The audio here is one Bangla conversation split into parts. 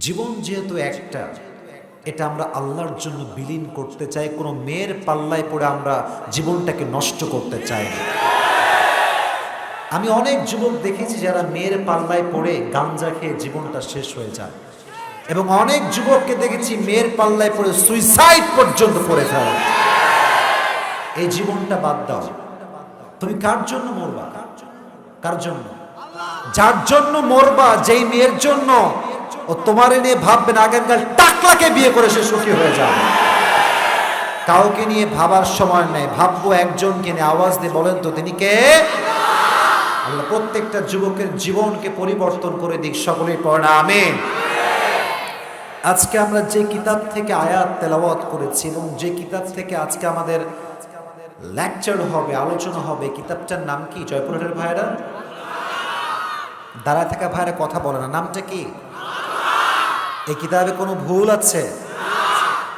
জীবন যেহেতু একটা, এটা আমরা আল্লাহর জন্য বিলীন করতে চাই। কোনো মেয়ের পাল্লায় পড়ে আমরা জীবনটাকে নষ্ট করতে চাই না। আমি অনেক যুবক দেখেছি যারা মেয়ের পাল্লায় পড়ে গাঞ্জা খেয়ে জীবনটা শেষ হয়ে যায়, এবং অনেক যুবককে দেখেছি মেয়ের পাল্লায় পড়ে সুইসাইড পর্যন্ত করে ফেলে। এই জীবনটা বাদ দাও। তুমি কার জন্য মরবা? কার জন্য? যার জন্য মরবা, যেই মেয়ের জন্য ও তোমার নিয়ে ভাববে না, আগামীকাল টাকলাকে বিয়ে করে সে সুখী হয়ে যাবে। কাউকে নিয়ে ভাবার সময় নেই, ভাববো একজনকে নিয়ে। আওয়াজ দিয়ে বলেন তো তিনি কে? আল্লাহ প্রত্যেকটা যুবকের জীবনকে পরিবর্তন করে দিক। সকলেই পড়ে না আমিন। আজকে আমরা যে কিতাব থেকে আয়াত তেলাওয়াত করেছি এবং যে কিতাব থেকে আজকে আমাদের লেকচার হবে, আলোচনা হবে, কিতাবটার নাম কি? জয়পুরহাটের ভাইরা, দাঁড়ায় থাকা ভাইরা কথা বলে না, নামটা কি? এই কিতাবে কোনো ভুল আছে?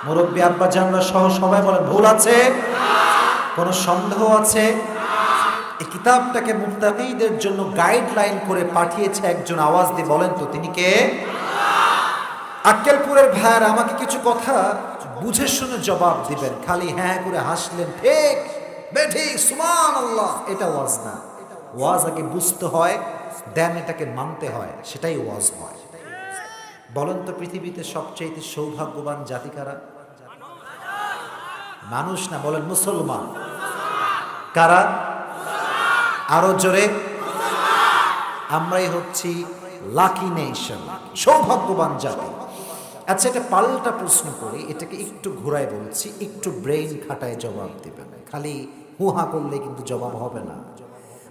মুরব্বী আব্বা জানরা সহ সবাই বলেন ভুল আছে? কোনো সন্দেহ আছে? এই কিতাবটাকে মুত্তাকিদের জন্য গাইডলাইন করে পাঠিয়েছে একজন। আওয়াজ দিয়ে বলেন তো তিনি কে? আক্কেলপুরের ভাইয়ার আমাকে কিছু কথা বুঝে শুনে জবাব দিবেন। খালি হ্যাঁ করে হাসলেন, ঠিক বেঠিক সুবহানাল্লাহ, এটা ওয়াজ না। ওয়াজ আগে বুঝতে হয়, দেন এটাকে মানতে হয়, সেটাই ওয়াজ হয়। বলেন তো পৃথিবীতে সবচেয়ে সৌভাগ্যবান জাতি কারা? মানুষ না, বলেন মুসলমান। কারা? আরো জোরে। আমরাই হচ্ছি লাকি নেশন, সৌভাগ্যবান জাতি। আচ্ছা, এটা পাল্টা প্রশ্ন করি, এটাকে একটু ঘোরায় বলছি, একটু ব্রেইন খাটায় জবাব দিবেন। খালি হুহা করলে কিন্তু জবাব হবে না।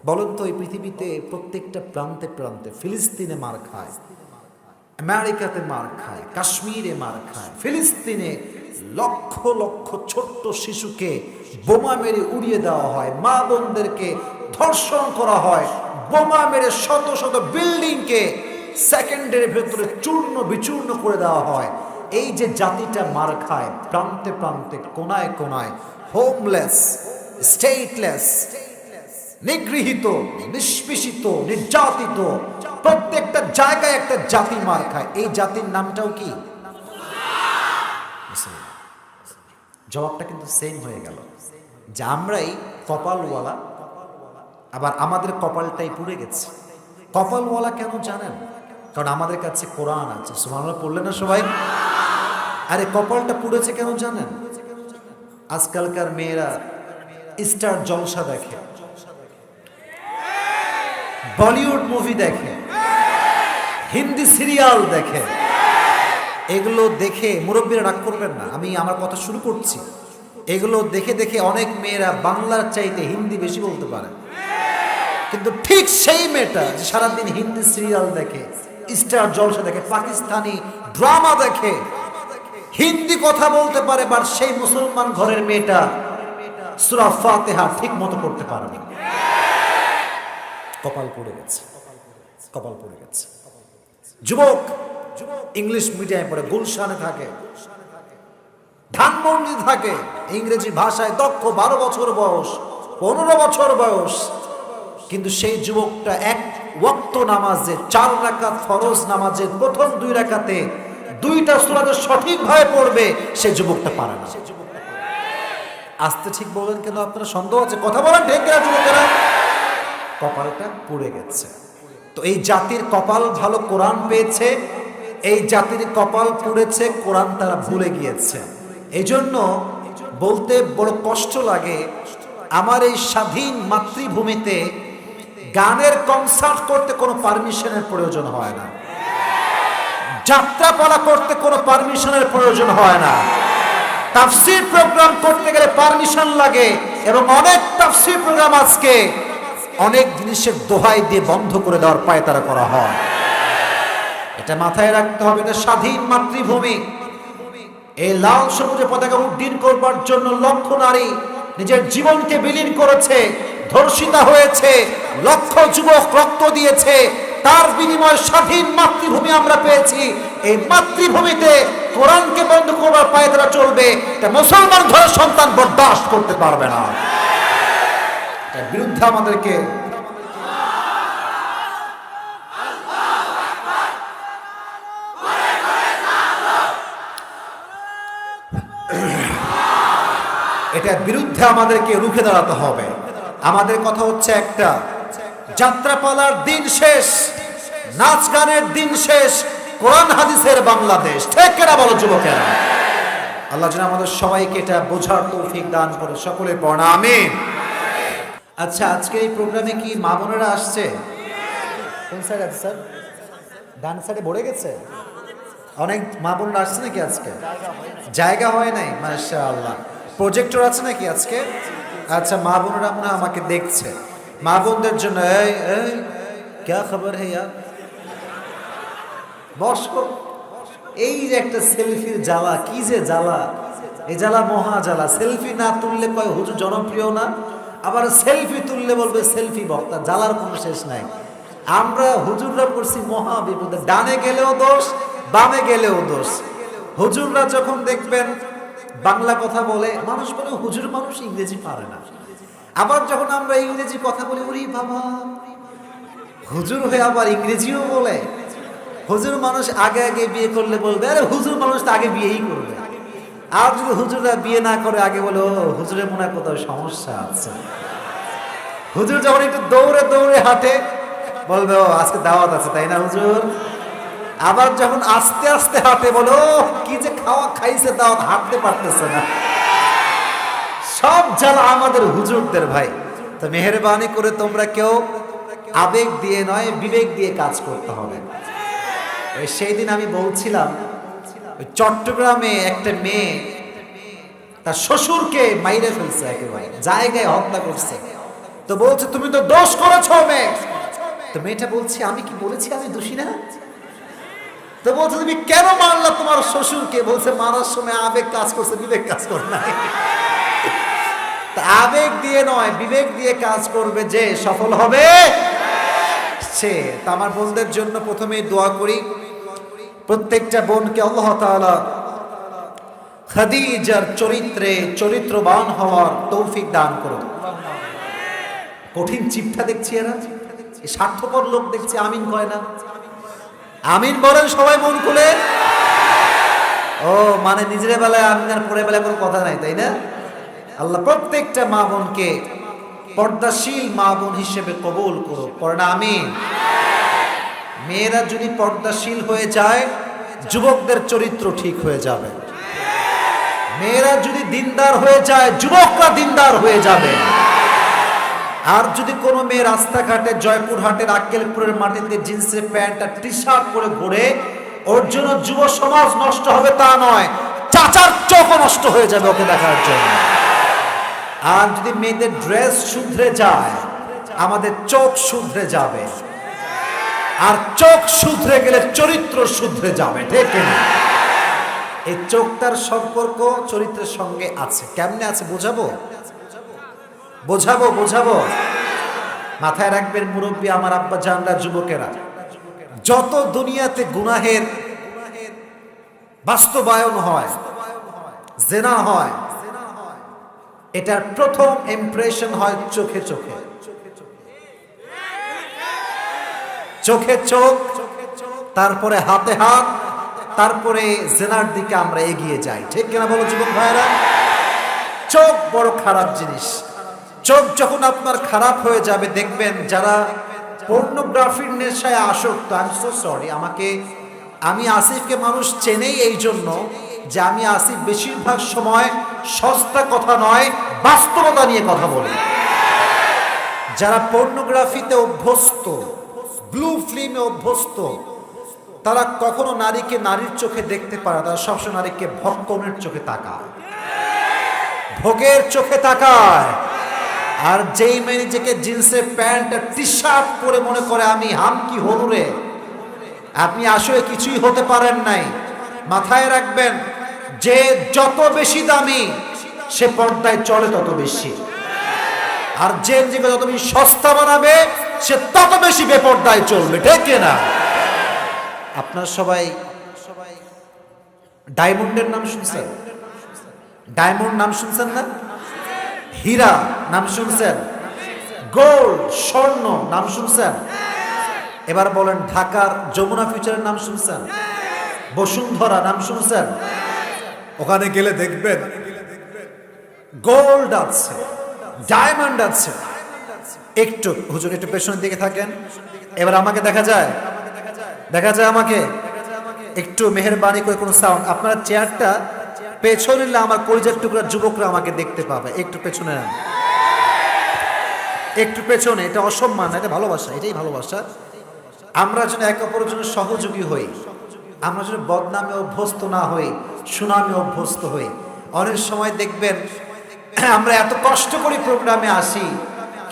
বলেন তো এই পৃথিবীতে প্রত্যেকটা প্রান্তে প্রান্তে, ফিলিস্তিনে মার খায়, আমেরিকাতে মার খায়, কাশ্মীরে মার খায়, ফিলিস্তিনে লক্ষ লক্ষ ছোট্ট শিশুকে বোমা মেরে উড়িয়ে দেওয়া হয়, মা বোনদেরকে ধর্ষণ করা হয়, বোমা মেরে শত শত বিল্ডিংকে সেকেন্ডের ভেতরে চূর্ণ বিচূর্ণ করে দেওয়া হয়। এই যে জাতিটা মার খায় প্রান্তে প্রান্তে, কোনায় কোনায়, হোমলেস, স্টেটলেস, নিগৃহীত, নিষ্পেষিত, নির্যাতিত, প্রত্যেকটা জায়গায় একটা জাতি মার খায়। এই জাতির নামটাও কি? জবাবটা কিন্তু সেম হয়ে গেল যে আমরাই কপালওয়ালা, আবার আমাদের কপালটাই পুড়ে গেছে। কপালওয়ালা কেন জানেন? কারণ আমাদের কাছে কোরআন আছে। সুবহানাল্লাহ পড়লেন না সবাই? আরে কপালটা পুড়েছে কেন জানেন? আজকালকার মেয়েরা স্টার জলসা দেখে, বলিউড মুভি দেখে, হিন্দি সিরিয়াল দেখে। এগুলো দেখে মুরব্বীরা রাগ করবেন না, আমি আমার কথা শুরু করছি। এগুলো দেখে দেখে অনেক মেয়েরা বাংলার চাইতে হিন্দি বেশি বলতে পারে। কিন্তু ঠিক সেই মেয়েটা যে সারাদিন হিন্দি সিরিয়াল দেখে, স্টার জলসা দেখে, পাকিস্তানি ড্রামা দেখে, হিন্দি কথা বলতে পারে, বাট সেই মুসলমান ঘরের মেয়েটা সূরা ফাতিহা ঠিক মতো পড়তে পারবে। কপাল পড়ে গেছে, কপাল পড়ে গেছে। যুবক ইংলিশ মিডিয়ামে পড়ে, গুলশানে থাকে, ধানমন্ডি থাকে, ইংরেজি ভাষায় দক্ষ, 12 বছর বয়স, 15 বছর বয়স, কিন্তু সেই যুবকটা এক ওয়াক্ত নামাজে, 4 রাকাত ফরজ নামাজের প্রথম 2 রাকাতে 2টা সূরা সঠিকভাবে পড়বে, সেই যুবকটা পারে না। আস্তে ঠিক বলেন কেন? আপনারা সন্দেহ আছে? কথা বলেন ঠিক কিনা যুবকেরা? কপালটা পুড়ে গেছে। তো এই জাতির কপাল ভালো, কোরআন পেয়েছে। এই জাতির কপাল পুড়েছে, কোরআন তারা ভুলে গিয়েছে। এই জন্য বলতে বড় কষ্ট লাগে, আমার এই স্বাধীন মাতৃভূমিতে গানের কনসার্ট করতে কোনো পারমিশনের প্রয়োজন হয় না, যাত্রাপালা করতে কোনো পারমিশনের প্রয়োজন হয় না, তাফসীর প্রোগ্রাম করতে গেলে পারমিশন লাগে, এবং অনেক তাফসীর প্রোগ্রাম আজকে অনেক জিনিসের দোহাই দিয়ে বন্ধ করে দেওয়ার পায়তারা করা হয়। এটা মাথায় রাখতে হবে, এটা স্বাধীন মাতৃভূমি। এই লাল সবুজে পতাকা উড্ডীন করবার জন্য লক্ষ নারী নিজের জীবনকে বিলীন করেছে, ধর্ষিতা হয়েছে, লক্ষ যুবক রক্ত দিয়েছে, তার বিনিময়ে স্বাধীন মাতৃভূমি আমরা পেয়েছি। এই মাতৃভূমিতে কোরআনকে বন্ধ করবার পায়তারা চলবে, এটা মুসলমান ঘরের সন্তান বরদাস্ত করতে পারবে না। এর বিরুদ্ধে আমাদেরকে এটার বিরুদ্ধে আমাদেরকে রুখে দাঁড়াতে হবে। আমাদের কথা হচ্ছে একটা, যাত্রাপালার দিন শেষ, নাচ গানের দিন শেষ, কোরআন হাদিসের বাংলাদেশ। ঠিক কিনা বলো যুবকেরা? আল্লাহ যেন আমাদের সবাইকে এটা বোঝার তৌফিক দান করে, সকলে পড়া আমিন। আচ্ছা, আজকে এই প্রোগ্রামে কি মা বোনেরা আসছে? কোন সাইড আছে স্যার? ডান সাইডে ভরে গেছে। অনেক মা বোনেরা আসছে নাকি আজকে? জায়গা হয় নাই, মাশাআল্লাহ। প্রজেক্টর আছে নাকি আজকে? আচ্ছা, মা বোনেরা মনে হয় আমাকে দেখছে। মা বোনদের জন্য এই এই क्या खबर है यार, বসো। এই যে একটা সেলফির জ্বালা, কি যে জ্বালা, এই জ্বালা মহা জ্বালা। সেলফি না তুললে কয় হুজুর জনপ্রিয় না, আবার সেলফি তুললে বলবে সেলফি বক্তা। জ্বালার কোনো শেষ নাই। আমরা হুজুররা পড়ছি মহা বিপদে, ডানে গেলেও দোষ, বামে গেলেও দোষ। হুজুররা যখন দেখবেন বাংলা কথা বলে, মানুষ বলে হুজুর মানুষ ইংরেজি পারে না। আবার যখন আমরা ইংরেজি কথা বলি, ওরে বাবা, হুজুর হয়ে আবার ইংরেজিও বলে। হুজুর মানুষ আগে আগে বিয়ে করলে বলবে আরে হুজুর মানুষ তো আগে বিয়েই করবে। আর যদি হুজুররা বিয়ে না করে আগে বলে ও হুজুরের মনে হয় কোথাও সমস্যা আছে। হুজুর যখন একটু দৌড়ে দৌড়ে হাঁটে বলবে ও আজকে দাওয়াত আছে, তাই না হুজুর? আবার যখন আস্তে আস্তে হাঁটে বলো কি যে খাওয়া খাইছে, দাওয়াত, হাঁটতে পারতেছে না। সব জ্বালা আমাদের হুজুরদের ভাই। তো মেহেরবানি করে তোমরা কেউ আবেগ দিয়ে নয়, বিবেক দিয়ে কাজ করতে হবে। সেই দিন আমি বলছিলাম, চট্টগ্রামে একটা মেয়ে তার শ্বশুরকে মাইরে ফেলছে, একেবারে জায়গায় হত্যা করছে। তো বলছে তুমি তো দোষ করেছো মেয়ে। তো মেয়েটা বলছে আমি কি বলেছি আমি দোষী না? তো বলছে তুমি কেন মারলা তোমার শ্বশুরকে? বলছে মারার সময় আবেগ কাজ করছে, বিবেক কাজ করে নাই। আবেগ দিয়ে নয়, বিবেক দিয়ে কাজ করবে, যে সফল হবে সে। তা আমার বোনদের জন্য প্রথমেই দোয়া করি, প্রত্যেকটা বোনকে আল্লাহ তাআলা খাদিজার চরিত্রে চরিত্রবান হওয়ার তৌফিক দান করুন। কঠিন চিপটা দেখছি, এরা স্বার্থপর লোক দেখছি, আমিন কয় না। আমিন বলেন সবাই মন খুলে। ও মানে নিজের বেলায় আমিন আর পরের বেলায় কোনো কথা নাই, তাই না? আল্লাহ প্রত্যেকটা মা বোনকে পর্দাশীল মা বোন হিসেবে কবুল করো, পড়না আমিন। মেয়েরা যদি পর্দাশীল হয়ে যায়, যুবকদের চরিত্র ঠিক হয়ে যাবে। মেয়েরা যদি দিনদার হয়ে যায়, যুবকরা দিনদার হয়ে যাবে। আর যদি কোনো মেয়ে রাস্তাঘাটে জয়পুরহাটের আক্কেলপুরের মাটিতে জিন্সের প্যান্ট আর টি শার্ট পরে ঘুরে, ওর জন্য যুব সমাজ নষ্ট হবে তা নয়, চাচার চোখও নষ্ট হয়ে যাবে ওকে দেখার জন্য। আর যদি মেয়েদের ড্রেস শুধরে যায়, আমাদের চোখ শুধরে যাবে। আর চোখ শুধরে গেলে চরিত্র শুধরে যাবে, ঠিক না? এই চোখটার সম্পর্ক চরিত্রের সঙ্গে আছে। কেমনে আছে বোঝাবো? বোঝাবো বোঝাবো মাথায় রাখবেন মুরব্বী, আমার আব্বা জানরা, যুবকেরা, যত দুনিয়াতে গুনাহের বাস্তবায়ন হয়, জেনা হয়, এটার প্রথম ইমপ্রেশন হয় চোখে চোখে। চোখে চোখ, তারপরে হাতে হাত, তারপরে জেনার দিকে আমরা এগিয়ে যাই, ঠিক কিনা বলো যুবক ভাইরা? চোখ বড় খারাপ জিনিস। চোখ যখন আপনার খারাপ হয়ে যাবে, দেখবেন যারা পর্নোগ্রাফির নেশায় আসক্ত, আই এম সো সরি, আমি আসিফকে মানুষ চেনেই এই জন্য যে আমি আসিফ বেশিরভাগ সময় সস্তা কথা নয়, বাস্তবতা নিয়ে কথা বলি। যারা পর্নোগ্রাফিতে অভ্যস্ত, ব্লু ফিল্মে অভ্যস্ত, তারা কখনো নারীকে নারীর চোখে দেখতে পারে, তারা সবসময় নারীকে ভক্ষণের চোখে তাকায়, ভোগের চোখে তাকায়। আর যেই মেয়ে নিজেকে জিন্সের প্যান্ট আর টি শার্ট পরে মনে করে আমি হামকি হলুরে, আপনি আসলে কিছুই হতে পারেন নাই। মাথায় রাখবেন, যে যত বেশি দামি সে পর্দায় চলে তত বেশি, আর যে নিজেকে যত বেশি সস্তা বানাবে সে তত বেশি বেপর্দায় চলবে, ঠিক না? আপনার সবাই ডায়মন্ডের নাম শুনছেন? ডায়মন্ড নাম শুনছেন না? হীরা নাম শুনছেন? গোল্ড, স্বর্ণ নাম শুনছেন? এবার বলেন ঢাকার যমুনা ফিউচারের নাম শুনছেন? বসুন্ধরা নাম শুনছেন? ওখানে গেলে দেখবেন গোল্ড আছে, ডায়মন্ড আছে। একটু হুজুর একটু পেছনের দিকে থাকেন, এবার আমাকে দেখা যায়, দেখা যায় আমাকে? একটু মেহেরবানি করে কোনো সাউন্ড, আপনার চেয়ারটা পেছনে নিলে আমার কলিজার টুকরা যুবকরা আমাকে দেখতে পাবে। একটু পেছনে নেন, একটু পেছনে। এটা অসম্মান, এটা ভালোবাসা, এটাই ভালোবাসা। আমরা যেন একে অপরের জন্য সহযোগী হই, আমরা যেন বদনামে অভ্যস্ত না হই, সুনামে অভ্যস্ত হই। অনেক সময় দেখবেন আমরা এত কষ্ট করি প্রোগ্রামে আসি,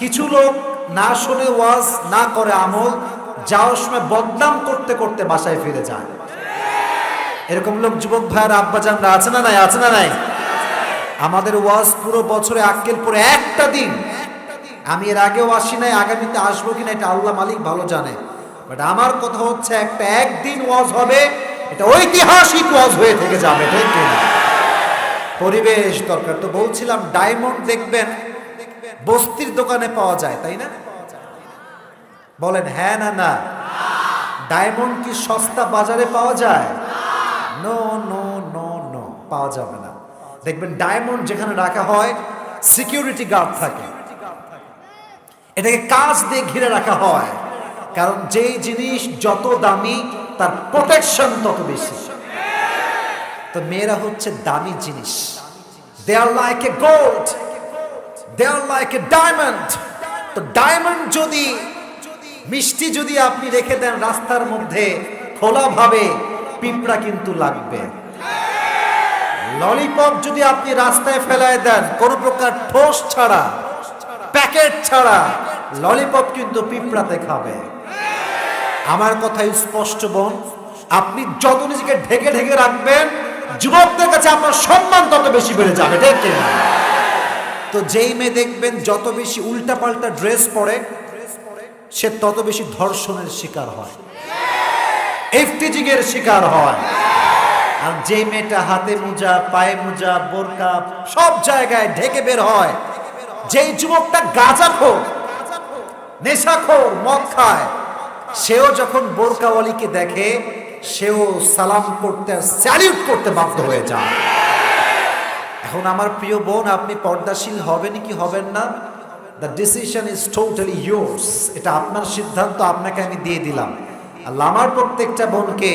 কিছু লোক না শুনে ওয়াজ, না করে আমল, যাওয়ার সময় বদনাম করতে করতে বাসায় ফিরে যায়। এরকম লোক যুবক ভাইয়ের আব্বাজানরা আছে না নাই? আছে না নাই? আমাদের ওয়াজ পুরো বছরে আক্কেল পরে একটা দিন, আমি এর আগেও আসি নাই, আগামীতে আসবো কিনা এটা আল্লাহ মালিক ভালো জানে, বাট আমার কথা হচ্ছে একটা একদিন ওয়াজ হবে, এটা ঐতিহাসিক ওয়াজ হয়ে থেকে যাবে, ঠিক কিনা? পরিবেশ দরকার। তো বলছিলাম ডায়মন্ড দেখবেন বস্তির দোকানে পাওয়া যায়, তাই না? বলেন হ্যাঁ না না? ডায়মন্ড কি সস্তা বাজারে পাওয়া যায়? নো নো নো নো, পাওয়া যাবে না। দেখবেন ডায়মন্ড যেখানে রাখা হয় সিকিউরিটি গার্ড থাকে, এটাকে কাঁচ দিয়ে ঘিরে রাখা হয়, কারণ যেই জিনিস যত দামি তার প্রোটেকশন তত বেশি। তো মেয়েরা হচ্ছে দামি জিনিস, they are like a gold, they are like a diamond. তো ডায়মন্ড যদি, মিষ্টি যদি আপনি রেখে দেন রাস্তার মধ্যে খোলাভাবে, পিঁপড়া কিন্তু লাগবে। ললিপপ যদি আপনি রাস্তায় ফেলায় দেন কোনো প্রকার ঠোস ছাড়া, প্যাকেট ছাড়া, ললিপপ কিন্তু পিঁপড়াতে খাবে। আমার কথাই স্পষ্ট বোন, আপনি যত নিজেকে ঢেকে ঢেকে রাখবেন, যুবকদের কাছে আপনার সম্মান তত বেশি বেড়ে যাবে, ঠিক কিনা? তো যেই মেয়ে দেখবেন যত বেশি উল্টাপাল্টা ড্রেস পরে, সে তত বেশি ধর্ষণের শিকার হয়, ইফটিজিং এর শিকার হয়। আর যে মেয়েটা হাতে মোজা, পায়ে মোজা, বোরকা সব জায়গায় ঢেকে বের হয়, যেই যুবকটা গাঁজাখোর, নেশাখোর, মদ খায়, সেও যখন বোরকাওয়ালিকে দেখে সেও সালাম করতে, স্যালিউট করতে বাধ্য হয়ে যায়। এখন আমার প্রিয় বোন, আপনি পর্দাশীল হবেন কি হবেন না, the decision is totally yours. এটা আপনার সিদ্ধান্ত, আপনাকে আমি দিয়ে দিলাম। আল্লাহ আমার প্রত্যেকটা বোনকে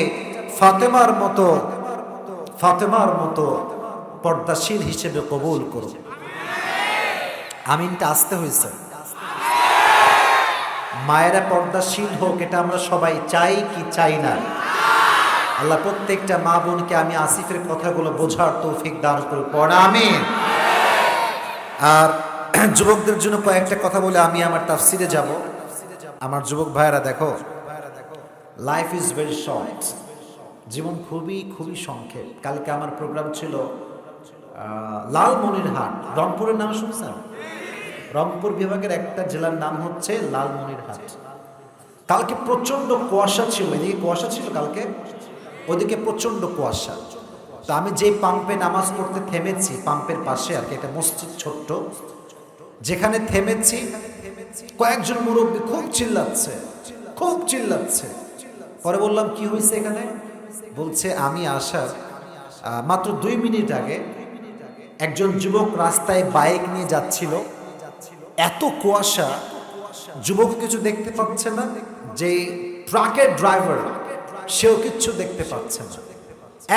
ফাতেমার মতো, ফাতেমার মতো পর্দাশীল হিসেবে কবুল করুন। আমিনটা আসতে হয়েছে। মায়েরা পর্দাশীল হোক, এটা আমরা সবাই চাই কি চাই না? আল্লাহ প্রত্যেকটা মা বোনকে আমি আসিফের কথাগুলো বোঝার তৌফিক দান করুন, পড়া আমিন। আর যুবকদের জন্য কয়েকটা কথা বলে আমি আমার তাফসিরে যাব। আমার যুবক ভাইয়েরা দেখো, লাইফ ইজ ভেরি শর্ট, জীবন খুবই খুবই সংক্ষেপ। কালকে আমার প্রোগ্রাম ছিল লালমনিরহাট, রংপুরের নাম শুনছেন? রংপুর বিভাগের একটা জেলার নাম হচ্ছে লালমনিরহাট। কালকে প্রচন্ড কুয়াশা ছিল, এদিকে কুয়াশা ছিল কালকে, ওদিকে প্রচন্ড কুয়াশা। তো আমি যে পাম্পে নামাজ পড়তে থেমেছি, পাম্পের পাশে আর কি একটা মসজিদ ছোট্ট, যেখানে থেমেছি কয়েকজন মুরব্বী খুব চিল্লাচ্ছে, খুব চিল্লাচ্ছে। পরে বললাম কি হয়েছে এখানে? বলছে আমি আসার মাত্র 2 মিনিট আগে একজন যুবক রাস্তায় বাইক নিয়ে যাচ্ছিল, এত কুয়াশা, যুবক কিছু দেখতে পাচ্ছে না, যে ট্রাকের ড্রাইভার সেও কিচ্ছু দেখতে পাচ্ছে না,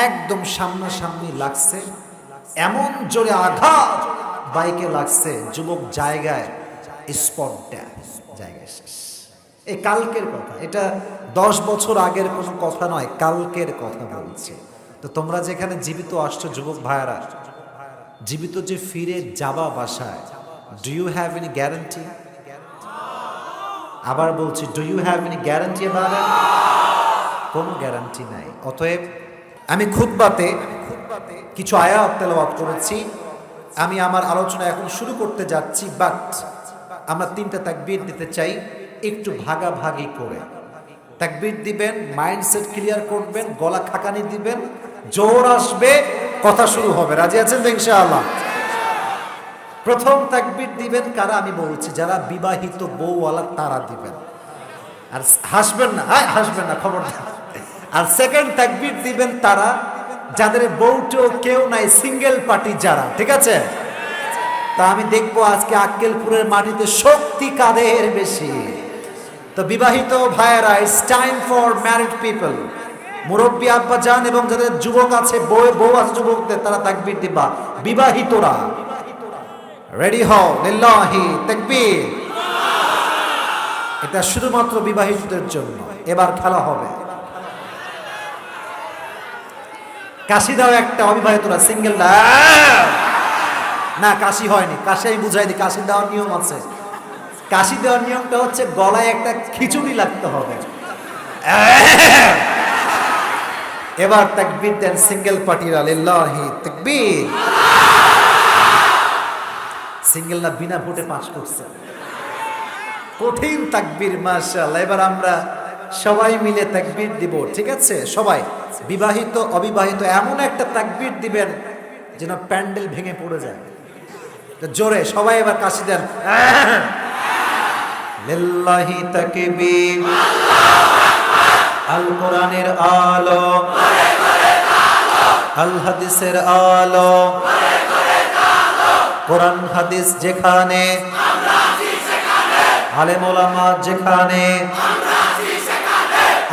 একদম সামনাসামনি লাগছে, এমন জোরে আঘাত বাইকে লাগছে, যুবক জায়গায় স্পট ডেথ, জায়গায় শেষ। এই কালকের কথা, এটা 10 বছর আগের কোনো কথা নয়, কালকের কথা বলছি। তো তোমরা যেখানে জীবিত আসছো যুবক ভাইয়ারা, জীবিত যে ফিরে যাবা বাসায়, do you have any guarantee? আবার বলছি, do you have any guarantee about it? কোনো গ্যারান্টি নাই। অতএব আমি খুতবাতে কিছু আয়াত তেলাওয়াত করেছি, আমি আমার আলোচনা এখন শুরু করতে যাচ্ছি, বাট আমরা 3টা তাকবীর দিতে চাই, একটু ভাগাভাগি করে তাকবীর দিবেন, মাইন্ডসেট ক্লিয়ার করবেন, গলা খাকানি দিবেন, জোর আসবে, কথা শুরু হবে। রাজি আছেন তো ইনশাআল্লাহ? প্রথম তাকবীর দিবেন কারা আমি বলছি, যারা বিবাহিত বউওয়ালা তারা দিবেন, আর হাসবেন না, হাসবেন না, খবরদার। আর সেকেন্ড তাকবীর দিবেন তারা যাদের বউটো কেউ নাই, সিঙ্গেল পার্টি যারা, ঠিক আছে? তা আমি দেখবো আজকে আক্কেলপুরের মাটিতে শক্তি কাদের বেশি। তো বিবাহিত ভাইয়েরা, it's time for married people, মুরব্বী আব্বা যান এবং যাদের যুবক আছে, বউ আছে যুবকদের, তারা তাকবীর দিবা। বিবাহিতরা রেডি হও, লিল্লাহি তাকবীর। এটা শুধুমাত্র বিবাহিতদের জন্য। এবার খেলা হবে। কাশি দাও একটা, অবিবাহিতরা সিঙ্গেল না, কাশি হয়নি, কাশি আমি বুঝাই দিই। কাশি দেওয়ার নিয়ম আছে। কাশি দেওয়ার নিয়মটা হচ্ছে গলায় একটা খিচুড়ি লাগতে হবে। এবার তাকবীর দেন সিঙ্গেল পার্টিরা, লিল্লাহি তাকবীর। সিঙ্গেল না বিনা ভোটে পাস করছে, কঠিন তাকবীর, মাশাআল্লাহ। এবার আমরা সবাই মিলে তাকবীর দিব, ঠিক আছে? সবাই বিবাহিত অবিবাহিত এমন একটা তাকবীর দিবেন যেন প্যান্ডেল ভেঙে পড়ে যায়। জোরে সবাই এবার কাশি দেন, লিল্লাহি তাকবীর। আল কোরআনের আলো, আল হাদিসের আলো, কোরআন হাদিস যেখানে, আলেম ওলামা যেখানে,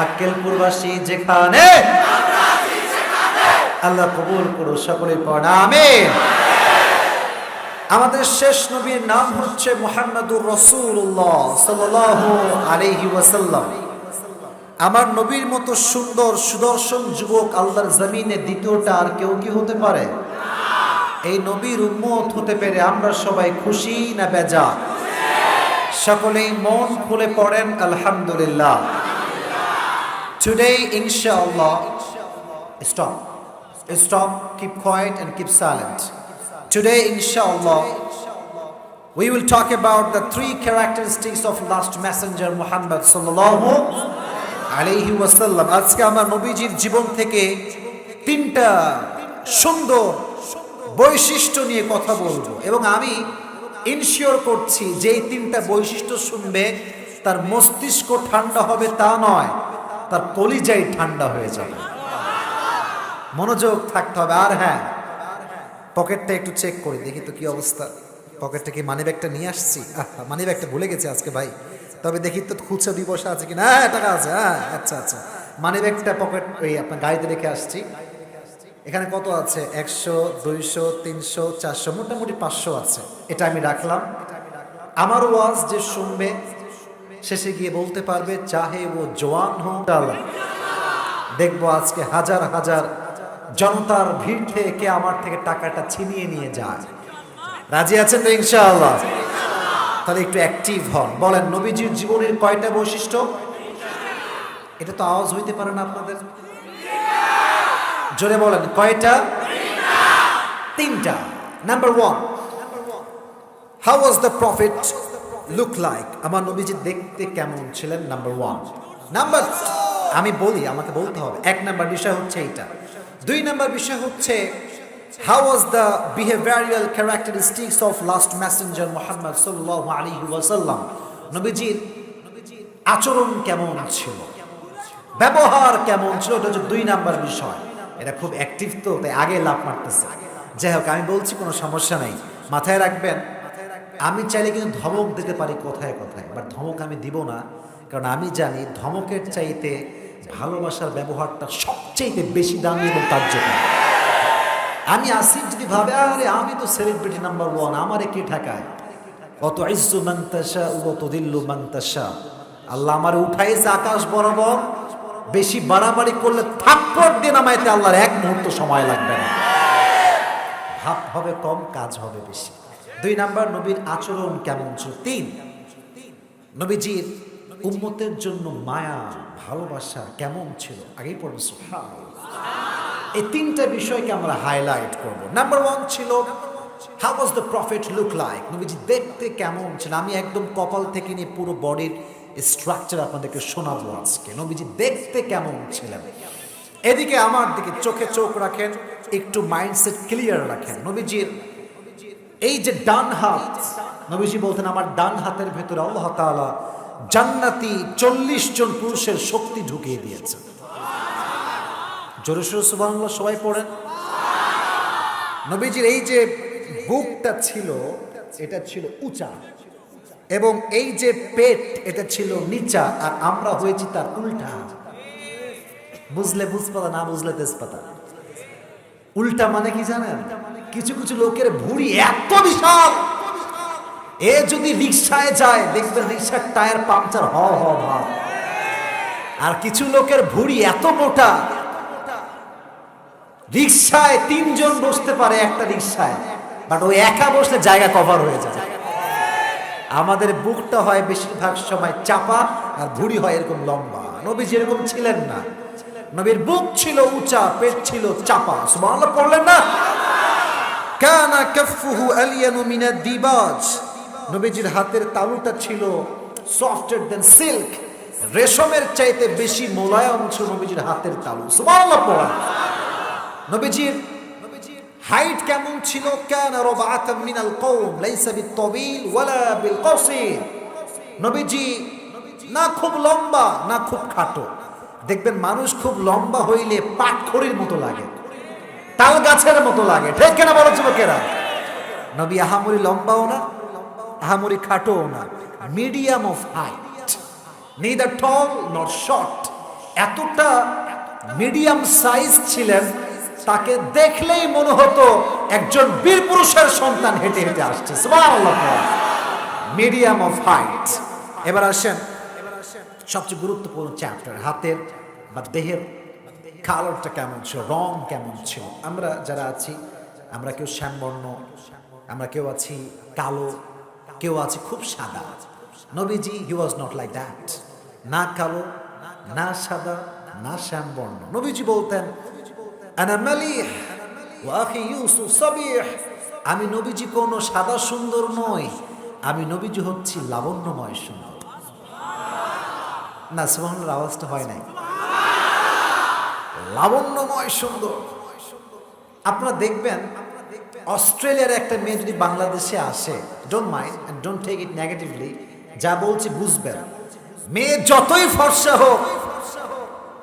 আক্কেলপুরবাসী যেখানে, আল্লাহ কবুল করো। সকলে পড়েন আমিন। আমাদের শেষ নবীর নাম হচ্ছে মুহাম্মদুর রাসূলুল্লাহ সাল্লাল্লাহু আলাইহি ওয়াসাল্লাম। আমার নবীর মতো সুন্দর সুদর্শন যুবক আল্লাহর জমিনে দ্বিতীয়টা আর কেউ কি হতে পারে? এই নবীর উম্মত হতে পেরে আমরা সবাই খুশি না বেজার? সকলেই মন খুলে পড়েন আলহামদুলিল্লাহ। Today inshallah, stop, keep quiet and keep silent. Today inshallah we will talk about the three characteristics of last messenger Muhammad sallallahu alayhi wasallam. আজকে আমরা নবীজির জীবন থেকে তিনটা সুন্দর বৈশিষ্ট্য নিয়ে কথা বলবো এবং আমি ইনশিওর করছি যে এই তিনটা বৈশিষ্ট্য শুনবে তার মস্তিষ্ক ঠান্ডা হবে তা নয়, তার কলিজাই ঠান্ডা হয়ে যাবে। মনোযোগ থাকতে হবে। আর হ্যাঁ, পকেটটা একটু চেক করি, দেখি তো কি অবস্থা। পকেটটা কি মানি ব্যাগটা নিয়ে আসছি? মানি ব্যাগটা ভুলে গেছি আজকে ভাই। তবে দেখি তো খুচরা 2 পয়সা আছে কিনা। হ্যাঁ, টাকা আছে। হ্যাঁ, আচ্ছা আচ্ছা, মানি ব্যাগটা পকেট ওই আপনার গাড়িতে রেখে আসছি। এখানে কত আছে? 100, 200, 300, 400, মোটামুটি 500 আছে। এটা আমি রাখলাম। আমার ওয়াজ যে শুনবে শেষে গিয়ে বলতে পারবে চাহে ও জওয়ান হোক। দেখবো আজকে হাজার হাজার জনতার ভিড় থেকে আমার থেকে টাকাটা ছিনিয়ে নিয়ে যায়। রাজি আছেন তো ইনশাআল্লাহ? তাহলে একটু অ্যাক্টিভ হন। বলেন নবীজির জীবনের কয়টা বৈশিষ্ট্য? এটা তো আওয়াজ হইতে পারে না আপনাদের? জোরে বলেন কয়টা? তিনটা। Number 1, how was the prophet look like? আমার নবীজি দেখতে কেমন ছিলেন? নাম্বার 1। নাম্বার, আমি বলি, আমাকে বলতে হবে। 1 নাম্বার বিষয় হচ্ছে এইটা। 2 নাম্বার বিষয় হচ্ছে how was the behavioral characteristics of last messenger Muhammad sallallahu alaihi wasallam? নবীজির আচরণ কেমন ছিল, ব্যবহার কেমন ছিল, এটা হচ্ছে 2 নাম্বার বিষয়। এটা খুব অ্যাক্টিভ তো, তাই আগে লাভ মারতেছে। যাই হোক, আমি বলছি কোনো সমস্যা নাই, মাথায় রাখবেন। আমি চাইলে কিন্তু ধমক দিতে পারি কোথায় কোথায়, বাট ধমক আমি দিব না, কারণ আমি জানি ধমকের চাইতে ভালোবাসার ব্যবহারটা সবচেয়ে বেশি দামি এবং কার্যকর। আমি আসিফ যদি ভাবে আরে আমি তো সেলিব্রিটি নাম্বার 1, আমারে কে ঠেকায়, কত ইজ্জু মান তাশা ওয়া তুদিল্লু মান তাশা, আল্লাহ আমার উঠাইছে আকাশ বরাবর, বেশি বাড়াবাড়ি করলে থাপ্পড় দিয়ে নামাইতে আল্লাহর 1 মুহূর্ত সময় লাগবে না। ভাব হবে কম, কাজ হবে বেশি। 2 নাম্বার, নবীর আচরণ কেমন ছিল। 3, নবীজির উম্মতের জন্য মায়া ভালোবাসা কেমন ছিল। আগেই পড়ব সুবহানাল্লাহ। এই 3টা বিষয়কে আমরা হাইলাইট করব। নাম্বার 1 ছিল how was the prophet look like? নবীজি দেখতে কেমন ছিল। আমি একদম কপাল থেকে নিয়ে পুরো বডির স্ট্রাকচার আপনাদেরকে শোনাবো আজকে। নবীজি দেখতে কেমন ছিলেন। এদিকে আমার দিকে চোখে চোখ রাখেন, একটু মাইন্ডসেট ক্লিয়ার রাখেন। নবীজির এই যে ডান হাত, নবীজি বলতেন আমার ডান হাতের ভেতরে আল্লাহ তাআলা জান্নাতি 40 জন পুরুষের শক্তি ঢুকিয়ে দিয়েছে। জোরে সোরে সুবহানাল্লাহ সবাই পড়েন। নবীজির এই যে বুকটা ছিল, এটা ছিল উঁচা, এবং এই যে পেট এটা ছিল নিচা, আর আমরা হয়েছি তার উল্টা। বুঝলে বুঝপাতা, না বুঝলে তেজপাতা। উল্টা মানে কি জানেন? কিছু কিছু লোকের ভুঁড়ি এত বিশাল, এ যদি রিক্সায় যায় দেখবেন রিক্সার টায়ার পাংচার হ হ ভাব। আর কিছু লোকের ভুঁড়ি এত মোটা, রিক্সায় 3 জন বসতে পারে একটা রিক্সায়, বাট ওই একা বসলে জায়গা কভার হয়ে যায়। আমাদের বুকটা হয় বেশিরভাগ সময় চাপা, আর ভুঁড়ি হয় এরকম লম্বা। নবী যেরকম ছিলেন না, নবীর বুক ছিল উঁচা, পেট ছিল চাপা। সুবহানাল্লাহ পড়লেন না? কানা কাফফুহু আলিয়ানু মিনাদ দিবাজ, নবীজির হাতের তালুটা ছিল সফটার দেন সিল্ক, রেশমের চাইতে বেশি মোলায়েম ছিল নবীজির হাতের তালু। সুবহানাল্লাহ পড়েন। নবীজির হাইট কেমন ছিল? কানা রাবাতাম মিনাল কওম লাইসা বিত-তাবিল ওয়ালা বিল-কাসির, নবীজি না খুব লম্বা না খুব খাটো। দেখবেন মানুষ খুব লম্বা হইলে পাটখড়ির মতো লাগে, তাল গাছের মতো লাগে, ঠিক কিনা বলো যুবকেরা? নবী আহামরি লম্বাও না, আহামরি খাটোও না, medium of height, neither tall not short. এতটা মিডিয়াম সাইজ ছিলেন, তাকে দেখলেই মনে হতো একজন বীর পুরুষের সন্তান হেঁটে হেঁটে আসছে। সুবহানাল্লাহ। Medium of height. এবার আসেন সবচেয়ে গুরুত্বপূর্ণ চ্যাপ্টার, হাতের বা দেহের কালারটা কেমন ছিল, রং কেমন ছিল। আমরা যারা আছি, আমরা কেউ শ্যামবর্ণ, আমরা কেউ আছি কালো, কেউ আছে খুব সাদা। নবীজি হি ওয়াজ নট লাইক দ্যাট, না কালো না সাদা না শ্যামবর্ণ। নবীজি বলতেন আনা মালিহ ওয়া আখি ইউসুফ সাবিহ, আমি নবীজি কোনো সাদা সুন্দর নই, আমি নবীজি হচ্ছি লাবণ্যময় সুন্দর। না সুবহানাল্লাহ আওয়াজটা হয় নাই। লাবণ্যময় সুন্দর। আপনারা দেখবেন অস্ট্রেলিয়ার একটা মেয়ে যদি বাংলাদেশে আসে, don't mind and don't take it negatively, যা বলছি বুঝবেন, মেয়ে যতই ফর্সা হোক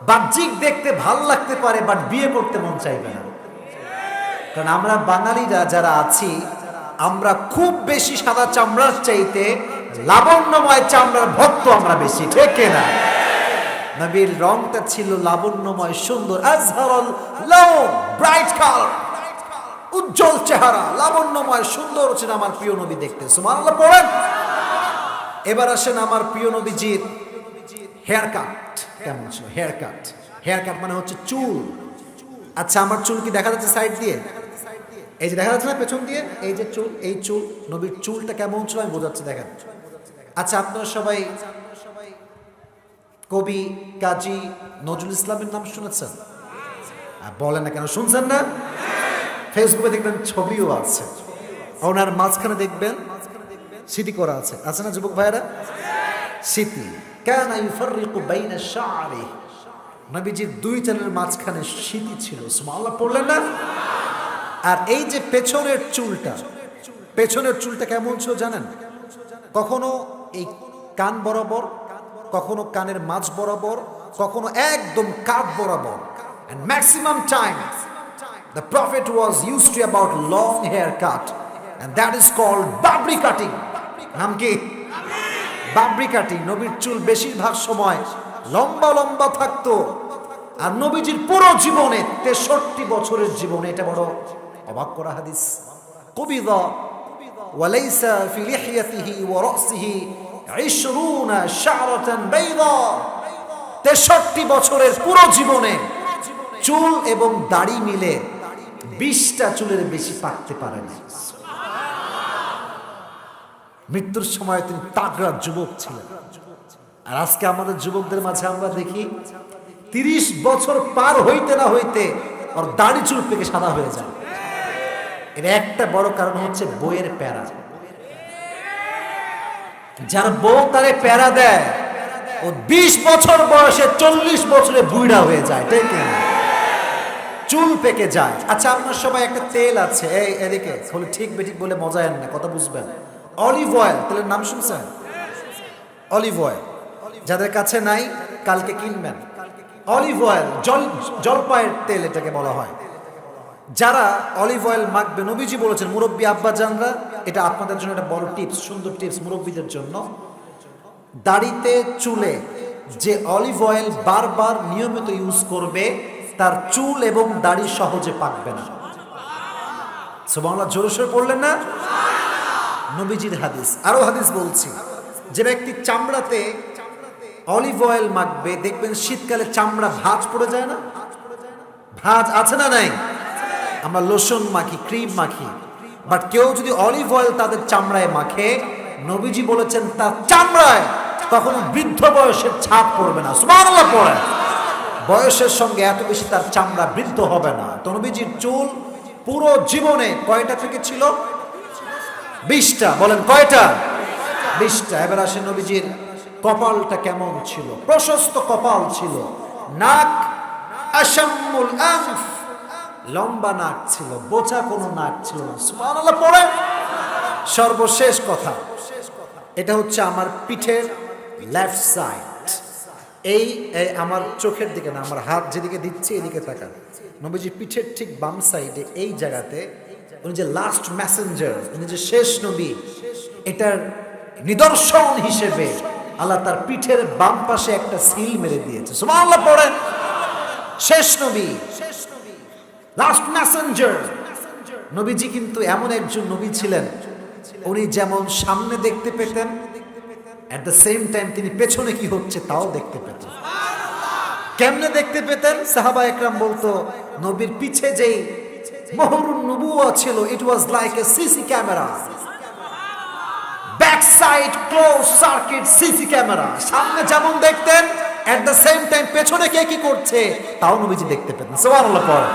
বাহ্যিক দেখতে ভাল লাগতে পারে, বাট বিয়ে করতে মন চাইবে না। কারণ আমরা বাঙালিরা যারা আছি, আমরা খুব বেশি সাদা চামড়ার চাইতে লাবণ্যময় চামড়ার ভক্ত আমরা বেশি, ঠিক না? নবীর রংটা ছিল লাবণ্যময় সুন্দর, আজহারুল লাউন, ব্রাইট কালার, উজ্জ্বল চেহারা, লাবণ্যময় সুন্দর ছিল আমার প্রিয় নবী দেখতে। সুবহানাল্লাহ পড়েন। এবার আসেন আমার প্রিয় নবীজির হেয়ার কাট কেমন ছিল। হেয়ার কাট, হেয়ার কাট মানে হচ্ছে চুল। আচ্ছা আমার চুল কি দেখা যাচ্ছে সাইড দিয়ে? এই যে দেখা যাচ্ছে না পেছন দিয়ে, এই যে চুল, এই চুল, নবীর চুলটা কেমন ছিল আমি বোঝাচ্ছি, দেখেন। আচ্ছা আপনারা সবাই কবি কাজী নজরুল ইসলামের নাম শুনেছেন? বলেন না কেন, শুনছেন না? ফেসবুকে দেখবেন ছবিও আছে, ওনার মাঝখানে দেখবেন স্মৃতি করা আছে, আছে না যুবক ভাইয়েরা? স্মৃতি। কানা ইউফাররিকু বাইনা শা'রি, নবীজির 2 চুলের মাঝখানে স্মৃতি ছিল। সুবহানাল্লাহ পড়লেন না? আর এই যে পেছনের চুলটা, পেছনের চুলটা কেমন ছিল জানেন? কখনো এই কান বরাবর, কখনো কানের মাঝ বরাবর, কখনো একদম কাঁধ বরাবর। And maximum time the prophet was used to about long haircut, and that is called babri cutting. নাম কি? বাবরি কাটিং। নবীর চুল বেশিরভাগ সময় লম্বা লম্বা থাকতো। আর নবীজির পুরো জীবনে 63 বছরের জীবনে, এটা বড় অবাক করা হাদিস, কুবিদা ওয়া লাইসা ফি লিহইয়াতিহি ওয়া রাসিহি 20 শা'রাতান বাইদা, 63 বছরের পুরো জীবনে চুল এবং দাড়ি মিলে 20টা চুলের বেশি পাকতে পারেন। মৃত্যুর সময় তিনি তাগড়া যুবক ছিলেন। আর আজকে আমাদের যুবকদের মাঝে আমরা দেখি 30 বছর পার হইতে না হইতে ওর দাড়ি চুল পেকে সাদা হয়ে যায়। এর একটা বড় কারণ হচ্ছে বইয়ের প্যারা। যার বউ তারে প্যারা দেয়, ও 20 বছর বয়সে 40 বছরে বুইড়া হয়ে যায়, ঠিক না? চুল পেকে যায়। আচ্ছা আপনার সবাই একটা তেল আছে, এই এদিকে বলে ঠিক বেঠিক বলে মজা এন না, কথা বুঝবেন। অলিভ অয়েল, তেলের নাম শুনছেন? অলিভ অয়েল যাদের কাছে নাই কালকে কিনবেন। অলিভ অয়েল, জলপাইয়ের তেল এটাকে বলা হয়। যারা অলিভ অয়েল মাখবে, নবীজি বলেছেন মুরব্বী আব্বা জানরা, এটা আপনাদের জন্য একটা বড় টিপস, সুন্দর টিপস মুরব্বীদের জন্য। দাড়িতে চুলে যে অলিভ অয়েল বারবার নিয়মিত ইউজ করবে তার চুল এবং দাড়ি সহজে পাকবে না। সুবহানাল্লাহ, জোরে সোরে পড়লেন না? নবীজির হাদিস। আরো হাদিস বলছি, যে ব্যক্তি চামড়াতে অলিভ অয়েল মাখবে দেখবেন শীতকালে চামড়া ভাঁজ পড়ে যায় না? ভাঁজ আছে না নাই? আমরা লোশন মাখি, ক্রিম মাখি, বাট কেউ যদি অলিভ অয়েল তাদের চামড়ায় মাখে, নবীজি বলেছেন তার চামড়ায় কখনো বৃদ্ধ বয়সের ছাপ পড়বে না। সুবহানাল্লাহ পড়ে। বয়সের সঙ্গে এত বেশি তার চামড়া বৃদ্ধ হবে না। তো নবীজির চুল পুরো জীবনে কয়টা থেকে ছিল? 20টা। বলেন কয়টা? 20টা। এবার আসেন নবীজির কপালটা কেমন ছিল? প্রশস্ত কপাল ছিল, নাক আশাম্মুল আনফ, লম্বা নাক ছিল, বোচা কোনো নাক ছিল না। সুবহানাল্লাহ পড়ে। সর্বশেষ কথা, এটা হচ্ছে আমার পিঠের লেফট সাইড, এই আমার চোখের দিকে না, আমার হাত যেদিকে দিচ্ছি এদিকে তাকান। নবীজি পিঠের ঠিক বাম সাইডে এই জায়গাতে উনি যে লাস্ট মেসেঞ্জার, উনি যে শেষ নবী, এটার নিদর্শন হিসেবে আল্লাহ তার পিঠের বাম পাশে একটা সিল মেরে দিয়েছে। সুবহানাল্লাহ পড়ে। শেষ নবী, লাস্ট মেসেঞ্জার। নবীজি কিন্তু এমন একজন নবী ছিলেন, উনি যেমন সামনে দেখতে পেতেন, এট দ্য সেম টাইম তিনি পেছনে কি হচ্ছে তাও দেখতে পেতেন। কেমনে দেখতে পেতেন? সাহাবা একরাম বলতো নবীর পিছে যেই মুহরুন নবুওয়া ছিল, it was like a CC camera, back side close circuit CC camera. সামনে যেমন দেখতেন, এট দ্য সেম টাইম পেছনে কে কি করছে তাও নবীজি দেখতে পেতেন। সুবহানাল্লাহ পড়ে।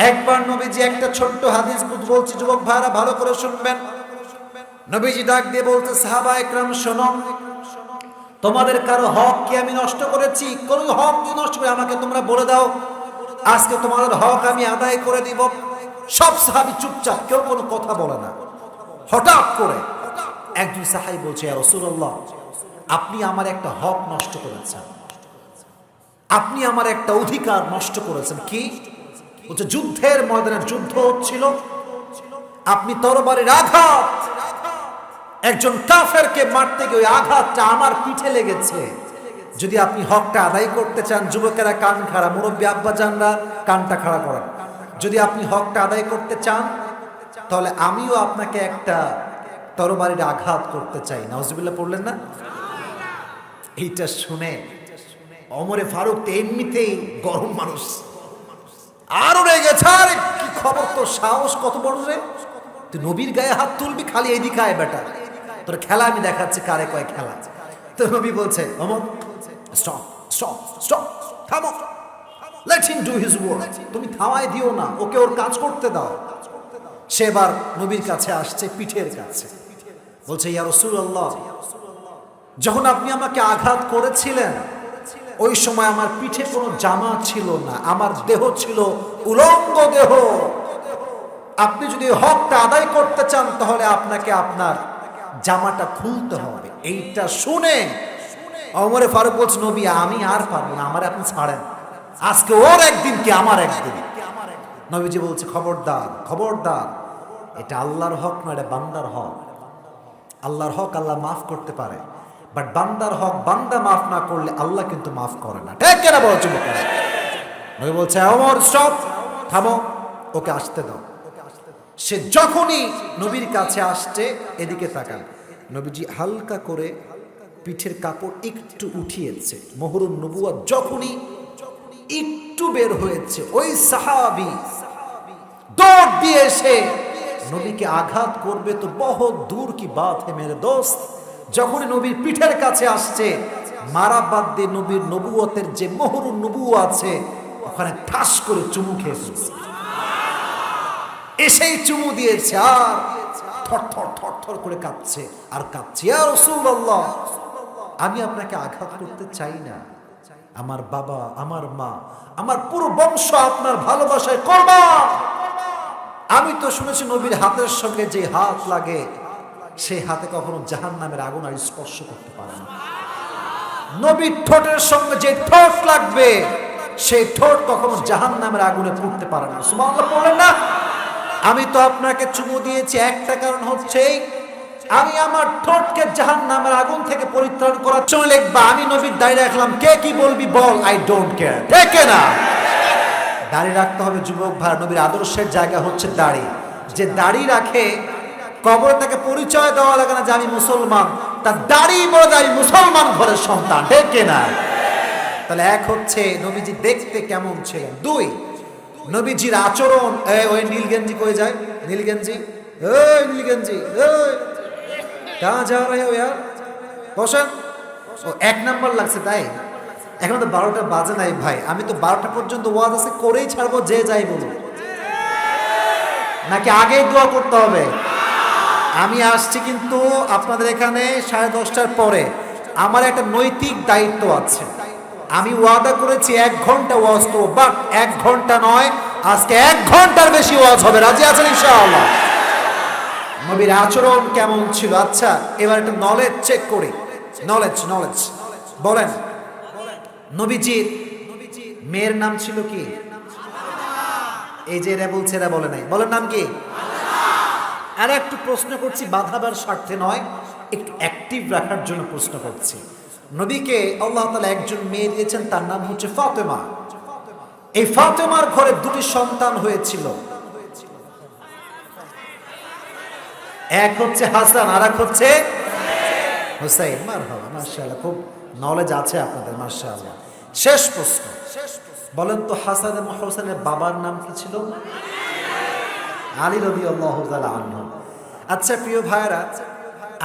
একবার নবীজি একটা ছোট্ট হাদিস বলছি, যুবক ভাইরা ভালো করে শুনবেন। নবীজি ডাক দিয়ে বলতে, সাহাবা একরাম শোনো, তোমাদের কারো হক কি আমি নষ্ট করেছি? কোন হক কি নষ্ট করে আমাকে তোমরা বলে দাও, আজকে তোমাদের হক আমি আদায় করে দিব। সব সাহাবী চুপচাপ, কেউ কোনো কথা বলে না। হঠাৎ করে একজন সাহাবী বলছে, ইয়া রাসূলুল্লাহ, আপনি আমার একটা হক নষ্ট করেছেন, আপনি আমার একটা অধিকার নষ্ট করেছেন। কি? বলছে যুদ্ধের ময়দানে যুদ্ধ হচ্ছিল, আপনি তরবারির আঘাত একজন কাফেরকে মারতে গিয়ে ওই আঘাতটা আমার পিঠে লেগেছে। যদি আপনি হকটা আদায় করতে চান, যুবকেরা কান খাড়া, মুরব্বী আব্বা জানরা কানটা খাড়া করেন, যদি আপনি হকটা আদায় করতে চান তাহলে আমিও আপনাকে একটা তরবারির আঘাত করতে চাই। নাউজুবিল্লাহ পড়লেন না? এইটা শুনে ওমরে ফারুক তো এমনিতেই গরম মানুষ, আরো রেগেছে। আরে কি খবর, তোর সাহস কত বড় রে, তুই নবীর গায়ে হাত তুলবি? খালি এদিকে আয় বেটা, তোর খেলা আমি দেখাচ্ছি কারে কয় খেলা। তো নবী বলছে, ওমর স্টপ স্টপ স্টপ, থামো, let him do his work. তুমি থামায় দিও না, ওকে ওর কাজ করতে দাও। সে এবার নবীর কাছে আসছে, পিঠের কাছে, বলছে, ইয়া রাসূলুল্লাহ, যখন আপনি আমাকে আঘাত করেছিলেন ওই সময় আমার পিঠে কোনো জামা ছিল না, আমার দেহ ছিল উলঙ্গ দেহ। আপনি যদি হকটা আদায় করতে চান তাহলে আপনাকে আপনার জামাটা খুলতে হবে। এইটা শুনে ওমরে ফারুক বলছে, নবী আমি আর পারবো না, আমার আপনি ছাড়েন, আজকে ওর একদিন কি আমার একদিন। নবীজি বলছে, খবরদার খবরদার, এটা আল্লাহর হক নয়, এটা বান্দার হক। আল্লাহর হক আল্লাহ মাফ করতে পারে, বাট বান্দার হক বান্দা মাফ না করলে আল্লাহ কিন্তু মাফ করে না। ঠিক কেনা বল যুবকেরা? নবী বলছে, ওমর স্টপ, থামো, ওকে আসতে দাও। সে যখনই নবীর কাছে আসছে, এদিকে তাকান, নবীজি হালকা করে পিঠের কাপড় একটু উঠিয়েছে। মুহরুন নবুওয়াত যখনই একটু বের হয়েছে, ওই সাহাবী দৌড় দিয়ে এসে নবীকে আঘাত করবে তো বহুত দূর কি বাত হে মেরে দোস্ত। যখন নবীর পিঠের কাছে আসছে, মারা বাদ দিয়ে নবীর নবুয়তের যে মুহরুন নবুওয়া আছে ওখানে ঠাস করে চুমু খেয়ে ফেলছে। এসেই চুমু দিয়েছে আর থর থর থর থর করে কাঁপছে আর কাঁপছে। ইয়া রাসূলুল্লাহ, আমি আপনাকে আঘাত করতে চাই না, আমার বাবা, আমার মা, আমার পুরো বংশ আপনার ভালোবাসায় কোরবান। আমি তো শুনেছি নবীর হাতের সঙ্গে যে হাত লাগে সেই হাতে কখনো জাহান্নামের আগুন আর স্পর্শ করতে পারে না। নবীর ঠোঁটের সঙ্গে যে ঠোঁট লাগবে সেই ঠোঁট কখনো জাহান্নামের আগুনে পুড়তে পারে না। সুবহানাল্লাহ বলেন না? আমি তো আপনাকে চুমু দিয়েছি একটা কারণ হচ্ছে আমি আমার ঠোঁটকে জাহান্নামের আগুন থেকে পরিত্রাণ করার জন্য লিখবা আমি নবীর দাড়ি রাখলাম, কে কি বলবি বল, আই ডোন্ট কেয়ার, ঠিক না? দাড়ি রাখতে হবে যুবক ভাই, নবীর আদর্শের জায়গা হচ্ছে দাড়ি। যে দাড়ি রাখে কবরে তাকে পরিচয় দেওয়া লাগে না যে আমি মুসলমান, তার দাড়ি বলে আমি মুসলমান ঘরের সন্তান, ঠিক না? তাহলে এক হচ্ছে নবীজি দেখতে কেমন ছিলেন, দুই নবীজির আচরণ। ওই নীলগঞ্জি কই যায়, নীলগঞ্জি, ওই নীলগঞ্জি, ওই কাহা যা রে হো यार, বসেন। ও এক নাম্বার লাগছে তাই? এখন তো 12টা বাজে নাই ভাই, আমি তো 12টা পর্যন্ত ওয়াজ আছে করেই ছাড়বো, যে যাই বলুন, নাকি আগেই দোয়া করতে হবে? আমি আসছি কিন্তু আপনাদের এখানে 10:30টার পরে, আমার একটা নৈতিক দায়িত্ব আছে। আমি ওয়াদা করেছি 1 ঘন্টা ওয়াজ করব, বাট 1 ঘন্টা নয়, আজকে 1 ঘন্টার বেশি ওয়াজ হবে। রাজি আছেন ইনশাআল্লাহ? নবীর আচরণ কেমন ছিল? আচ্ছা এবার একটা নলেজ চেক করি। নলেজ বলেন, নবীজির মেয়ের নাম ছিল কি? এই যে এরা বলছে, এরা বলে নাই, বলেন নাম কি? আর একটু প্রশ্ন করছি, বাধাবার স্বার্থে নয়, একটু অ্যাক্টিভ রাখার জন্য প্রশ্ন করছি। নবীকে আল্লাহ তাআলা একজন মেয়ে দিয়েছেন, তার নাম হচ্ছে ফাতেমা। এই ফাতেমার ঘরে 2টি সন্তান হয়েছিল, এক হচ্ছে হাসান আর এক হচ্ছে হুসাইন। মারহাবা, মাশাআল্লাহ, খুব নলেজ আছে আপনাদের, মাশাআল্লাহ। শেষ প্রশ্ন, বলেন তো হাসান এবং হুসাইনের বাবার নাম কি ছিল? আলী রাদিয়াল্লাহু তাআলা আনহু। আচ্ছা প্রিয় ভাইরা,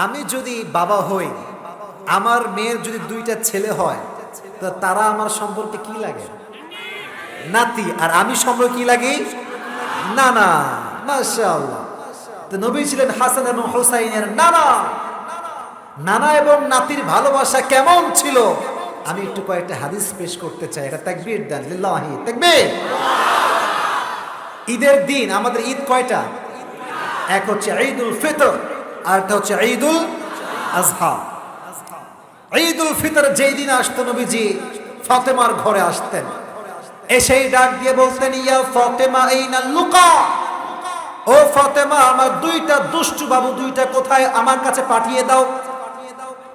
আমি যদি বাবা হই, আমার মেয়ের যদি 2টা ছেলে হয়, তো তারা আমার সম্পর্কে কি লাগে? নাতি। আর আমি সম্পর্কে কি লাগি? নানা। মাশাআল্লাহ। তো নবী ছিলেন হাসান এবং হুসাইনের নানা। নানা এবং নাতির ভালোবাসা কেমন ছিল, আমি একটু কয়েকটা হাদিস পেশ করতে চাই। এটা তাকবীর দেন, লিল্লাহি তাকবীর। ঈদের দিন আমাদের ঈদ কয়টা? এক হচ্ছে ঈদুল ফিতর, আর একটা হচ্ছে ঈদুল আজহা। ঈদুল ফিতর যেই দিন আসতো, নবীজি ফাতেমার ঘরে আসতেন, এসেই ডাক দিয়ে বলতেন, ইয়া ফাতেমা আইনা লুকা, ও ফাতেমা আমার 2টা দুষ্টু বাবু 2টা কোথায়, আমার কাছে পাঠিয়ে দাও।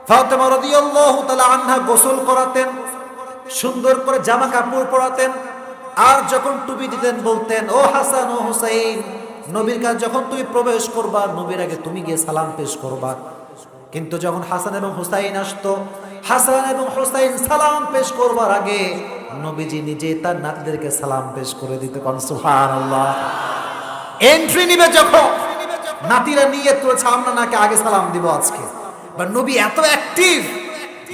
ফাতেমা রাদিয়াল্লাহু তাআলা আনহা গোসল করাতেন, সুন্দর করে জামা কাপড় পরাতেন, আর যখন টুপি দিতেন বলতেন, ও হাসান ও হুসাইন, নবীর কাছে যখন তুমি প্রবেশ করবা, নবীর আগে তুমি গিয়ে সালাম পেশ করবা। কিন্তু যখন হাসান এবং হুসাইন আসতো, হাসান এবং হুসাইন সালাম পেশ করবার আগে নবীজি নিজে তার নাতিদেরকে সালাম পেশ করে দিতে। সুবহানাল্লাহ। এন্ট্রি নিবে যখন, নাতিরা নিয়ত করেছে আমরা নাকি আগে সালাম দিব আজকে, বা নবী এত অ্যাক্টিভ,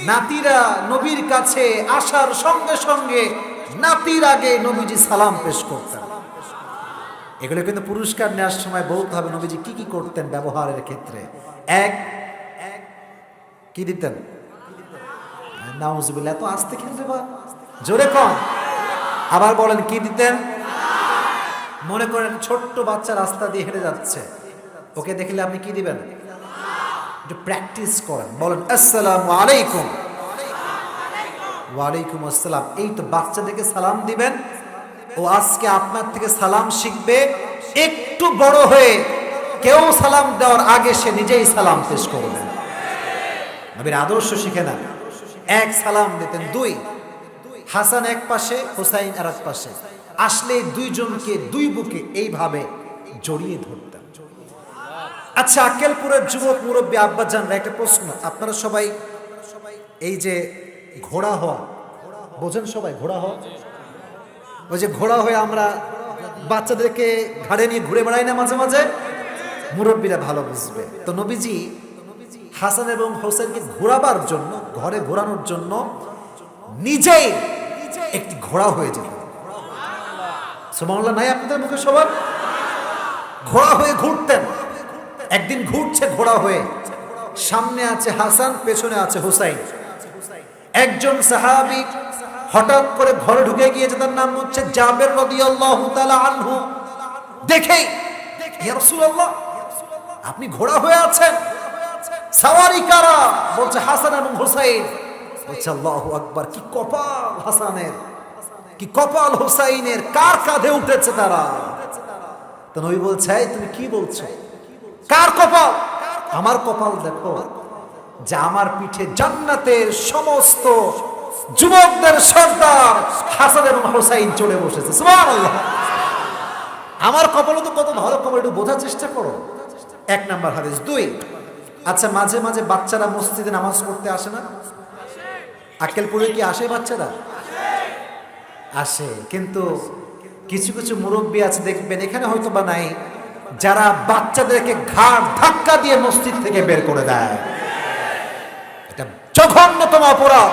নাতিরা নবীর কাছে আসার সঙ্গে সঙ্গে নাতির আগে নবীজি সালাম পেশ করতেন। এগুলো কিন্তু পুরস্কার নেওয়ার সময় বলতে হবে নবীজি কি কি করতেন ব্যবহারের ক্ষেত্রে। এক, কি দিতেন? নাউজুবিল্লাহ, এত আস্তে খেলতে পার, জোরে কম, আবার বলেন কি দিতেন? মনে করেন ছোট্ট বাচ্চা রাস্তা দিয়ে হেঁটে যাচ্ছে, ওকে দেখলে আপনি কি দিবেন? একটু প্র্যাকটিস করেন, বলেন আসসালামু আলাইকুম। ওয়ালাইকুম আসসালাম। এই তো বাচ্চাদেরকে সালাম দিবেন, ও আজকে আপনার থেকে সালাম শিখবে। একটু বড় হয়ে কেউ সালাম দেওয়ার আগে সে নিজেই সালাম পেশ করবেন। নবীর আদর্শ শিখে না। এক, সালাম দিতেন। দুই, হাসান এক পাশে, হুসাইন আর এক পাশে, আসলে 2জনকে 2 বুকে এইভাবে জড়িয়ে ধরতেন। আচ্ছা আক্কেলপুরের যুবক মুরব্বী আব্বাজানরা, একটা প্রশ্ন, আপনারা সবাই এই যে ঘোড়া হওয়া বোঝেন? সবাই ঘোড়া হওয়া, ওই যে ঘোড়া হয়ে আমরা বাচ্চাদেরকে ঘাড়ে নিয়ে ঘুরে বেড়াই না মাঝে মাঝে, মুরব্বীরা ভালো বুঝবে। তো নবীজি হাসান এবং হোসেনকে ঘোরাবার জন্য, ঘরে ঘোরানোর জন্য নিজেই একটি ঘোড়া হয়ে যেত। সুবহানাল্লাহ নাই আপনাদের মুখে সবার? ঘোড়া হয়ে ঘুরতেন। একদিন ঘুরছে ঘোড়া হয়ে, সামনে আছে হাসান, পেছনে আছে হুসাইন। একজন সাহাবী হঠাৎ করে ঘরে ঢুকে গিয়েছে, তার নাম হচ্ছে জাবের রাদিয়াল্লাহু তাআলা আনহু। দেখেই, ইয়া রাসূলুল্লাহ আপনি ঘোড়া হয়ে আছেন, সাওয়ারি কারা? বলছে হাসান এবং হুসাইন। বলছে আল্লাহু আকবার, কি কপাল হাসানের, কি কি কপাল হুসাইনের, কার কাঁধে উঠেছে তারা। তো নবী বলছে, এই তুমি কি বলছো, কার কপাল? আমার কপাল দেখো, যে আমার পিঠে জান্নাতের সমস্ত যুবকদের সর্দার হাসান এবং হুসাইন চলে বসেছে। সুবহানাল্লাহ। আমার কপালও তো কত ভালো কপাল, একটু বোঝার চেষ্টা করো। এক নাম্বার হাদিস। দুই, আচ্ছা মাঝে মাঝে বাচ্চারা মসজিদে নামাজ পড়তে আসে না? আক্কেলপুরে কি আসে বাচ্চারা? আসে, কিন্তু কিছু কিছু মুরব্বী আছে দেখবেন, এখানে হয়তো বা নাই, যারা বাচ্চাদেরকে ঘাড় ধাক্কা দিয়ে মসজিদ থেকে বের করে দেয়। এটা জঘন্যতম অপরাধ।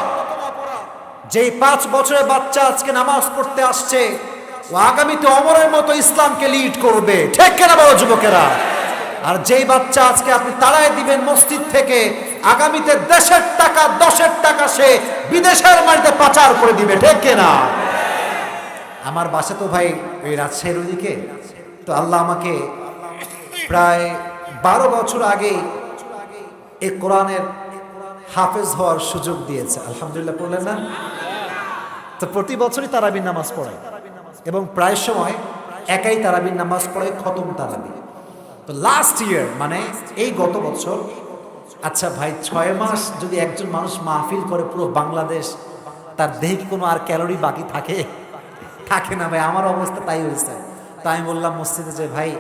যেই 5 বছরের বাচ্চা আজকে নামাজ পড়তে আসছে, ও আগামীতে ওমরের মতো ইসলামকে লিড করবে, ঠিক কিনা বলো যুবকেরা? আর যেই বাচ্চা আজকে আপনি তাড়ায় দিবেন মসজিদ থেকে, আগামীতে দেশের টাকা 10-এর টাকা সে বিদেশের মাটিতে পাচার করে দিবে, ঠিক কিনা? আমার বাসা তো ভাই ওই রাজশাহীর ওইদিকে, তো আল্লাহ আমাকে প্রায় 12 বছর আগে এই কোরআনের হাফেজ হওয়ার সুযোগ দিয়েছে। আলহামদুলিল্লাহ, পড়লেন না? তো প্রতি বছরই তারাবির নামাজ পড়ে, এবং প্রায় সময় একাই তারাবির নামাজ পড়ে, খতম তারাবি। তো লাস্ট ইয়ার, মানে এই গত বছর, আচ্ছা ভাই 6 মাস যদি একজন মানুষ মাহফিল করে পুরো বাংলাদেশ, তার দেহে কি কোনো আর ক্যালোরি বাকি থাকে? থাকে না ভাই, আমার অবস্থা তাই হয়েছে। তাই আমি বললাম মসজিদে যে, ভাই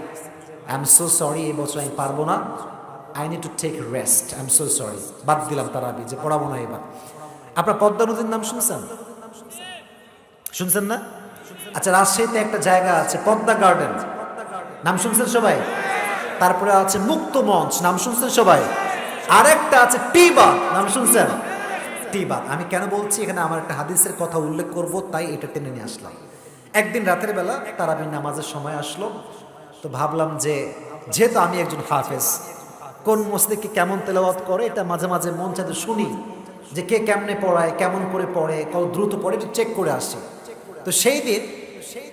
আই এম সো সরি, এই বছর আমি পারবো না, I need to take rest, I am so sorry. বাদ দিলাম তারাবি, যে পড়াবো না এবার। আপনার পদ্মা নদীর নাম শুনছেন? শুনছেন না? আচ্ছা, রাজশাহীতে একটা জায়গা আছে পদ্মা গার্ডেন, নাম শুনছেন সবাই? তারপরে আছে মুক্ত মঞ্চ, নাম শুনছেন সবাই? আরেকটা আছে টিবাদ, নাম শুনছেন? টিবাদ। আমি কেন বলছি, এখানে আমার একটা হাদিসের কথা উল্লেখ করব, তাই এটা টেনে নিয়ে আসলাম। একদিন রাতের বেলা তারাবির নামাজের সময় আসলো, তো ভাবলাম যে যেহেতু আমি একজন হাফেজ, কোন মসজিদে কেমন তেলাওয়াত করে এটা মাঝে মাঝে মন চাইতে শুনি, যে কে কেমনে পড়ায়, কেমন করে পড়ে, কত দ্রুত পড়ে, এটা চেক করে আসি। তো সেই দিন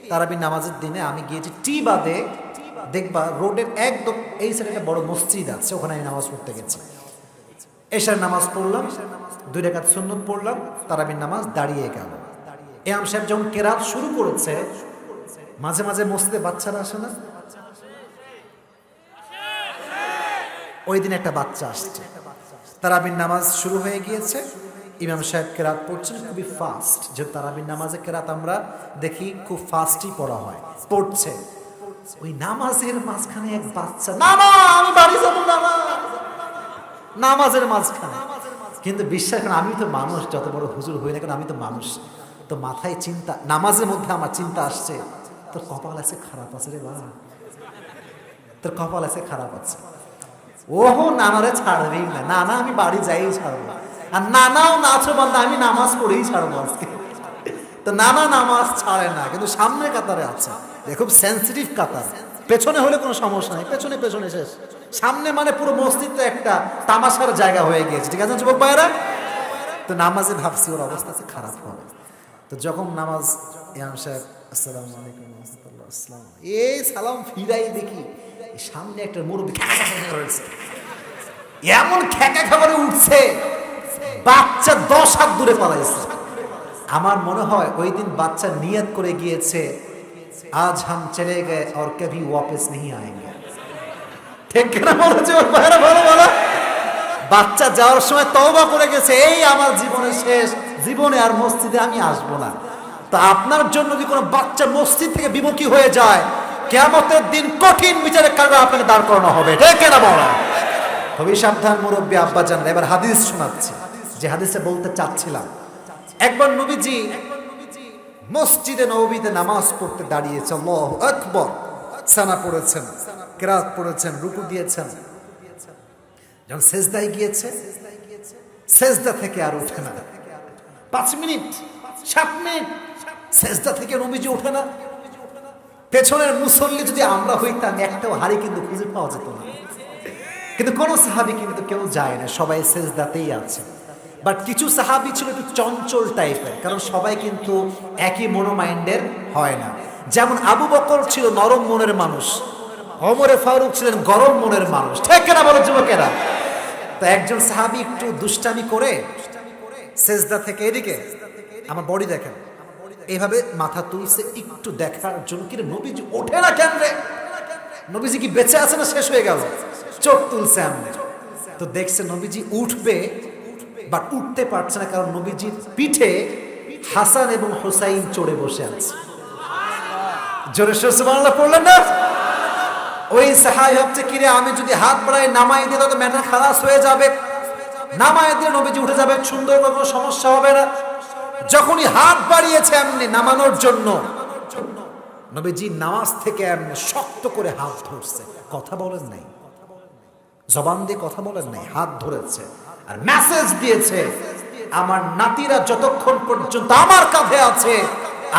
তারাবির নামাজের দিনে আমি গিয়েছি টিবাদে। দেখবা রোডের একদম এই সাইডে একটা বড় মসজিদ আছে, ওখানে আমি নামাজ পড়তে গেছি। এশার নামাজ পড়লাম, 2 রাকাত সুন্নত পড়লাম, তারাবির নামাজ দাঁড়িয়ে গেল। ইমাম সাহেব যখন কেরাত শুরু করেছে, মাঝে মাঝে মসজিদে বাচ্চারা আসে না? ওই দিন একটা বাচ্চা আসছে, তারাবির নামাজ শুরু হয়ে গিয়েছে, ইমাম সাহেব কেরাত পড়ছেন খুবই ফাস্ট, যে তারাবির নামাজে কেরাত আমরা দেখি খুব ফাস্টই পড়া হয়, পড়ছে। ওই নামাজের মাঝখানে এক বাচ্চা, না না আমি বাড়ি যাবো না, নামাজের মাঝখানে। কিন্তু বিশ্বাস করেন, আমি তো মানুষ, যত বড় হুজুর হই না কেন, আমি তো মানুষ। তো মাথায় চিন্তা, নামাজের মধ্যে আমার চিন্তা আসছে, তোর কপাল আছে খারাপ আছে রে বাবা, তোর কপাল আছে খারাপ আছে। ওহো নানারে ছাড়বেই না, না না আমি বাড়ি যাই ছাড়বো, আর নানাও নাচো বান্দা, আমি নামাজ পড়েই ছাড়বো আজকে। তো নানা নামাজ ছাড়ে না, কিন্তু সামনে কাতারে আছে, খুব সেন্সিটিভ কাতার, পেছনে হলে কোনো সমস্যা নেই, পেছনে পেছনে শেষ, সামনে মানে পুরো মসজিদ তো একটা তামাশার জায়গা হয়ে গিয়েছে, ঠিক আছে যুবক ভাইয়েরা? তো নামাজে ভাবছি ওর অবস্থা খারাপ হবে। তো যখন নামাজ, ইমাম সাহেব আসসালামু আলাইকুম রাহমাতুল্লাহ, আসসালাম, এই সালাম ফিরাই দেখি সামনে একটা মুরব্বি রয়েছে, এমন খেকা খাবারে উঠছে, বাচ্চা 10 হাত দূরে পালাইছে। আমার মনে হয় ওই দিন বাচ্চা নিয়ত করে গিয়েছে, আজ হাম চলে গয়ে আর কভি ওয়াপস नहीं आएंगे, ঠিক না বলেছে ওর ভাইরা? ভালো ভালো, বাচ্চা যাওয়ার সময় তওবা করে গেছে, এই আমার জীবনের শেষ, জীবনে আর মসজিদে আমি আসবো না। তো আপনার জন্য যদি কোনো বাচ্চা মসজিদ থেকে বিমুখী হয়ে যায়, কিয়ামতের দিন কঠিন বিচারে কারণে আপনাকে দাঁড় করানো হবে, ঠিক না বলা? খুবই সাবধান মুরব্বী আব্বাজান। এবার হাদিস শোনাচ্ছি, যে হাদিসে বলতে চাচ্ছিলাম। একবার নবীজি মসজিদে নববীতে নামাজ পড়তে দাঁড়িয়েছে, আল্লাহু আকবার, সানা পড়েছেন, কিরাত পড়েছেন, রুকু দিয়েছেন, যখন সেজদায় গিয়েছে, সেজদা থেকে আর ওঠে না। 5 মিনিট 7 মিনিট সেজদা থেকে নবীজি ওঠে না। পেছনের মুসল্লি যদি আমরা হইতাম, একটাও হাড়ি কিন্তু খুঁজে পাওয়া যেত না। কিন্তু কোন সাহাবী কিন্তু কেউ যায় না, সবাই সেজদাতেই আছে। বাট কিছু সাহাবী ছিল একটু চঞ্চল টাইপের, কারণ সবাই কিন্তু একই মনোমাইন্ডের হয় না। যেমন আবু বকর ছিল নরম মনের মানুষ, ওমরে ফারুক ছিলেন গরম মনের মানুষ, ঠিক না বলো যুবকেরা? তো একজন সাহাবী একটু দুষ্টামি করে সেজদা থেকে, এদিকে আমার বডি দেখেন, এইভাবে মাথা তুলছে একটু দেখার জন্য, কি রে নবীজি ওঠে না কেন রে, নবীজি কি বেঁচে আছে না শেষ হয়ে গেল, চোখ তুলছে এমনি। তো দেখছে নবীজি উঠবে, বাট উঠতে পারছে না, কারণ নবীজির পিঠে হাসান এবং হুসাইন চড়ে বসে আছে। জোরে সুবহানাল্লাহ পড়লেন না? ওই সাহাবী ভাবছে, কিরে আমি যদি হাত বাড়াই নামাই দিই তো ম্যাটার খালাস হয়ে যাবে, নামাই দিয়ে নবীজি উঠে যাবে, সুন্দর কোনো সমস্যা হবে না। যখনই হাত বাড়িয়েছে এমনি নামানোর জন্য, নবীজি নামাজ থেকে এমনি শক্ত করে হাত ধরছে, কথা বলেন নাই, জবান দিয়ে কথা বলেন নাই, হাত ধরেছে আর মেসেজ দিয়েছে, আমার নাতিরা যতক্ষণ পর্যন্ত আমার কাঁধে আছে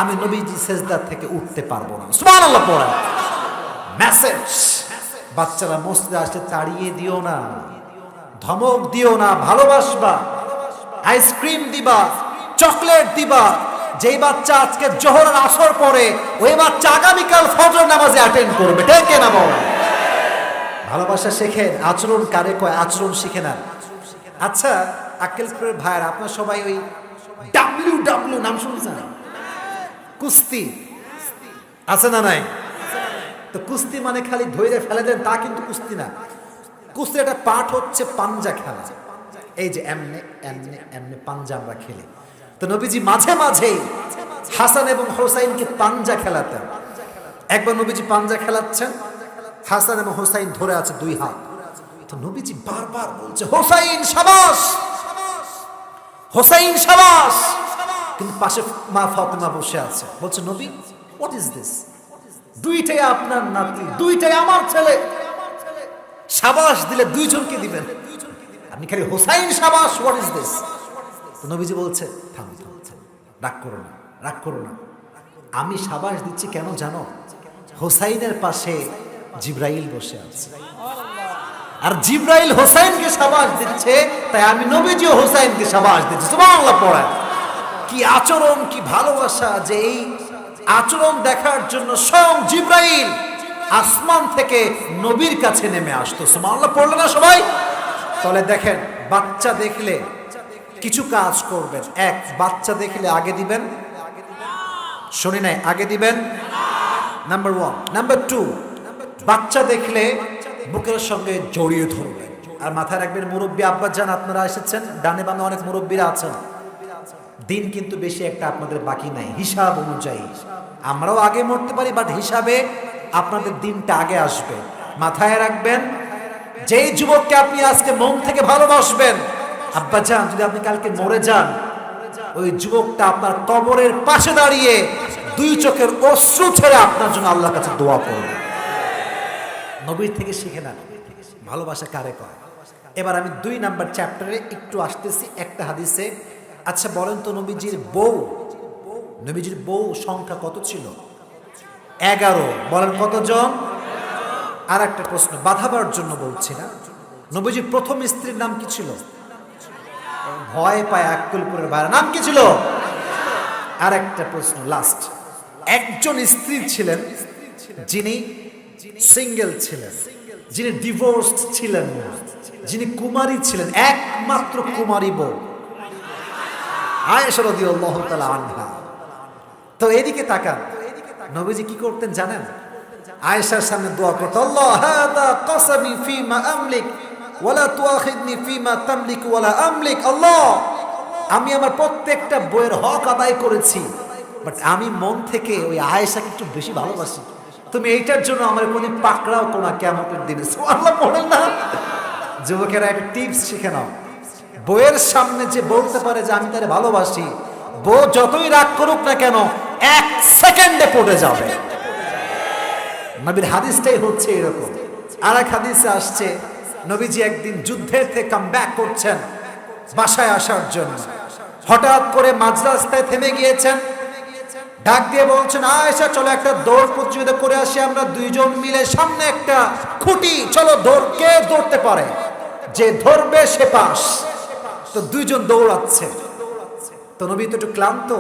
আমি নবীজি সেজদা থেকে উঠতে পারবো না। সুবহানাল্লাহ পড়া মেসেজ। বাচ্চারা মসজিদে আসলে তাড়িয়ে দিও না, ধমক দিও না, ভালোবাসবা, আইসক্রিম দিবা, চকলেট দিবা। যেই বাচ্চা আজকে জোহর আসর পড়ে ওই বাচ্চা আগামীকাল ফজর নামাজে অ্যাটেন্ড করবে, ঠিক না বলো? ভালোবাসা শেখেন, আচরণ কারে কয়, আচরণ শিখে না। আচ্ছা আক্কেলপুরের ভাইয়ের, আপনার সবাই ওই WW নাম শুনছেন? কুস্তি আছে না নাই? তো কুস্তি মানে খালি ধৈর্য ফেলে দেন তা কিন্তু কুস্তি না। কুস্তির একটা পাঠ হচ্ছে পাঞ্জা খেলা। এই যে এমনে এমনে এমনে পাঞ্জা আমরা খেলি। তো নবীজি মাঝে মাঝে হাসান এবং হোসাইনকে পাঞ্জা খেলাতেন। একবার নবীজি পাঞ্জা খেলাচ্ছেন, হাসান এবং হোসাইন ধরে আছে দুই হাত। তো নবীজি বারবার বলছে, হোসাইন শাবাশ, হোসাইন শাবাশ। কিন্তু পাশে মা ফাতেমা বসে আছে, বলছে নবী হোয়াট ইজ দিস, দুইটাই আপনার নাতি, দুইটাই আমার ছেলে, শাবাশ দিলে দুইজনকে দিবেন, আপনি খালি হোসাইন শাবাশ, হোয়াট ইজ দিস? তো নবীজি বলছে থাম থাম থাম, রাগ করো না, রাগ করো না, আমি শাবাশ দিচ্ছি কেন জানো? হোসাইনের পাশে জিব্রাইল বসে আছে, আর জিব্রাইল হোসাইনকে শাবাশ দিচ্ছে, তাই আমি নবীজিও হোসাইনকে শাবাশ দিচ্ছি। সুবহানাল্লাহ পড়া। কি আচরণ, কি ভালোবাসা, যে এই আচরণ দেখার জন্য স্বয়ং জিব্রাইল আসমান থেকে নবীর কাছে নেমে আসতো। সুবহানাল্লাহ পড়লো না সবাই? তাহলে দেখেন, বাচ্চা দেখলে কিছু কাজ করবেন। এক, বাচ্চা দেখলে আগে দিবেন, শুনি নাই, আগে দিবেন, নাম্বার 1। নাম্বার 2, বাচ্চা দেখলে বুকের সঙ্গে জড়িয়ে ধরবেন। আর মাথায় রাখবেন, মুরব্বী আব্বা যান আপনারা এসেছেন, ডানে বামে অনেক মুরব্বীরা আছেন, দিন কিন্তু বেশি একটা আপনাদের বাকি নাই। হিসাব অনুযায়ী আমরাও আগে মরতে পারি, বাট হিসাবে আপনাদের দিনটা আগে আসবে। মাথায় রাখবেন, যেই যুবককে আপনি আজকে মন থেকে ভালোবাসবেন, আব্বা যান যদি আপনি কালকে মরে যান, ওই যুবকটা আপনার কবরের পাশে দাঁড়িয়ে দুই চোখের অশ্রু ছেড়ে আপনার জন্য আল্লাহর কাছে দোয়া করবে। নবীর থেকে শিখে না ভালোবাসা কারে কয়। এবার আমি 2 নাম্বার চ্যাপ্টারে একটু আসতেছি একটা হাদিসে। আচ্ছা বলেন তো, নবীজির বউ সংখ্যা কত ছিল? 11। বলেন কতজন? আর একটা প্রশ্ন বাধাবার জন্য বলছি না, নবীজির প্রথম স্ত্রীর নাম কি ছিল? ভয় পায় আক্কেলপুরের ভাইয়ের, নাম কি ছিল? আর একটা প্রশ্ন লাস্ট, একজন স্ত্রী ছিলেন যিনি সিঙ্গেল ছিলেন, যিনি ডিভোর্সড ছিলেন না, যিনি কুমারী ছিলেন, একমাত্র কুমারী বউ আয়েশা রাদিয়াল্লাহু তাআলা আনহা। তো এদিকে তাকান, নবীজি কি করতেন জানেন? আয়েশার সামনে দোয়া করতেন, আল্লাহ হাদা কসমি ফিমা আমলিক ওয়ালা তুআখিদনি ফিমা তামলিক ওয়ালা আমলিক। আল্লাহ, আমি আমার প্রত্যেকটা বইয়ের হক আদায় করেছি, বাট আমি মন থেকে ওই আয়েশাকে একটু বেশি ভালোবাসি, তুমি এইটার জন্য আমার কোনদিন পাকড়াও কোনা কিয়ামতের দিনে। সুবহানাল্লাহ পড়েন না? যুবকেরা একটা টিপস শিখে নাও, বউয়ের সামনে যে বলতে পারে যে আমি তারে ভালোবাসি, বউ যতই রাগ করুক না কেন 1 সেকেন্ডে পড়ে যাবে। নবীর হাদিসটাই হচ্ছে এরকম। আর এক হাদিসে আসছে, নবীজি একদিন যুদ্ধের থেকে কাম ব্যাক করছেন বাসায় আসার জন্য, হঠাৎ করে মাঝ রাস্তায় থেমে গিয়েছেন, ডাক দিয়ে বলছেন, আয়েশা চলো একটা দৌড় প্রতিযোগিতা করে আসি আমরা দুইজন মিলে, সামনে একটা খুঁটি, চলো কে দৌড়তে পারে, যে ধরবে সে পাস। তো দুইজন দৌড়াচ্ছে, তো নবী তো একটু ক্লান্ত,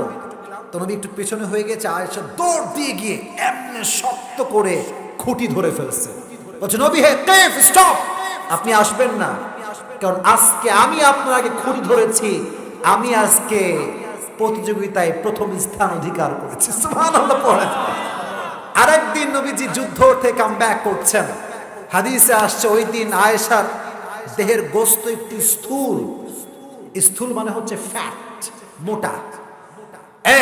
তো নবী একটু পেছনে হয়ে গেছে, আয়েশা দৌড় দিয়ে গিয়ে এমনি শক্ত করে খুঁটি ধরে ফেলছে। বলছে নবী হে কেফ, স্টপ, আপনি আসবেন না, কারণ আজকে আমি আপনার আগে খুঁটি ধরেছি, আমি আজকে প্রতিযোগিতায় প্রথম স্থান অধিকার করেছে। সুবহানাল্লাহ পড়েন। আরেকদিন নবীজি যুদ্ধ থেকে কামব্যাক করছেন, হাদিসে আসছে ওই দিন আয়েশার দেহের গোস্ত একটু স্থূল, স্থূল মানে হচ্ছে ফ্যাট, মোটা।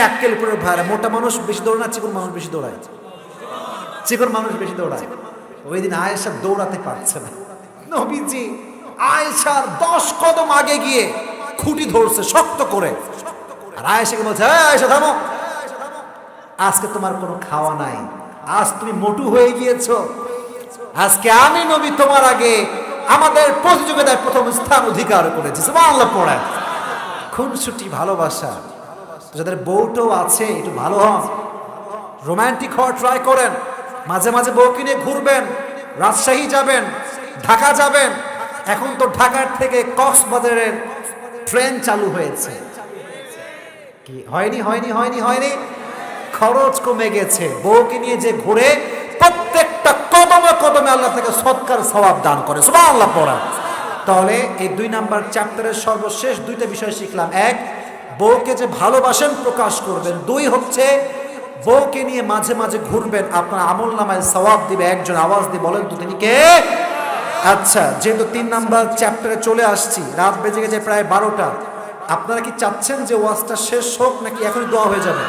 একের উপরে ভাড়া, মোটা মানুষ বেশি দৌড়ায় না চিকন মানুষ বেশি দৌড়ায়? চিকন মানুষ বেশি দৌড়ায়। ওই দিন আয়েশা দৌড়াতে পারছে না, নবীজি আয়েশার 10 কদম আগে গিয়ে খুঁটি ধরছে শক্ত করে, আর আয়েশাকে বলছে, আয়েশা থামো, আজকে তোমার কোনো খাওয়া নাই, আজ তুমি মোটু হয়ে গিয়েছো, আজকে আমি নবী তোমার আগে আমাদের প্রতিযোগিতায় প্রথম স্থান অধিকার করেছি। সুবহানাল্লাহ পড়েন। খুনসুটি ভালোবাসা। যাদের বউটো আছে একটু ভালো হন, রোমান্টিক হওয়ার ট্রাই করেন, মাঝে মাঝে বউকে নিয়ে ঘুরবেন, রাজশাহী যাবেন, ঢাকা যাবেন। এখন তো ঢাকার থেকে কক্সবাজারের ট্রেন চালু হয়েছে, কি হয়নি হয়নি হয়নি হয়নি? খরচ কমে গেছে, বউকে নিয়ে যে ঘুরে প্রত্যেকটা কদমে কদমে আল্লাহ থেকে সৎকার সওয়াব দান করে। সুবহানাল্লাহ পড়া। তাহলে এই 2 নাম্বার চ্যাপ্টারের সর্বশেষ 2টা বিষয় শিখলাম। 1, বউকে যে ভালোবাসেন প্রকাশ করবেন। 2 হচ্ছে বউকে নিয়ে মাঝে মাঝে ঘুরবেন, আপনার আমল নামায় সওয়াব দিবে। একজন আওয়াজ দিয়ে বলেন তো তিনি কে? আচ্ছা, যেহেতু 3 নাম্বার চ্যাপ্টারে চলে আসছি, রাত বেজে গেছে প্রায় 12টা। আপনারা কি চাচ্ছেন যে ওয়াজটা শেষ হোক নাকি এখনই দোয়া হয়ে যাবে?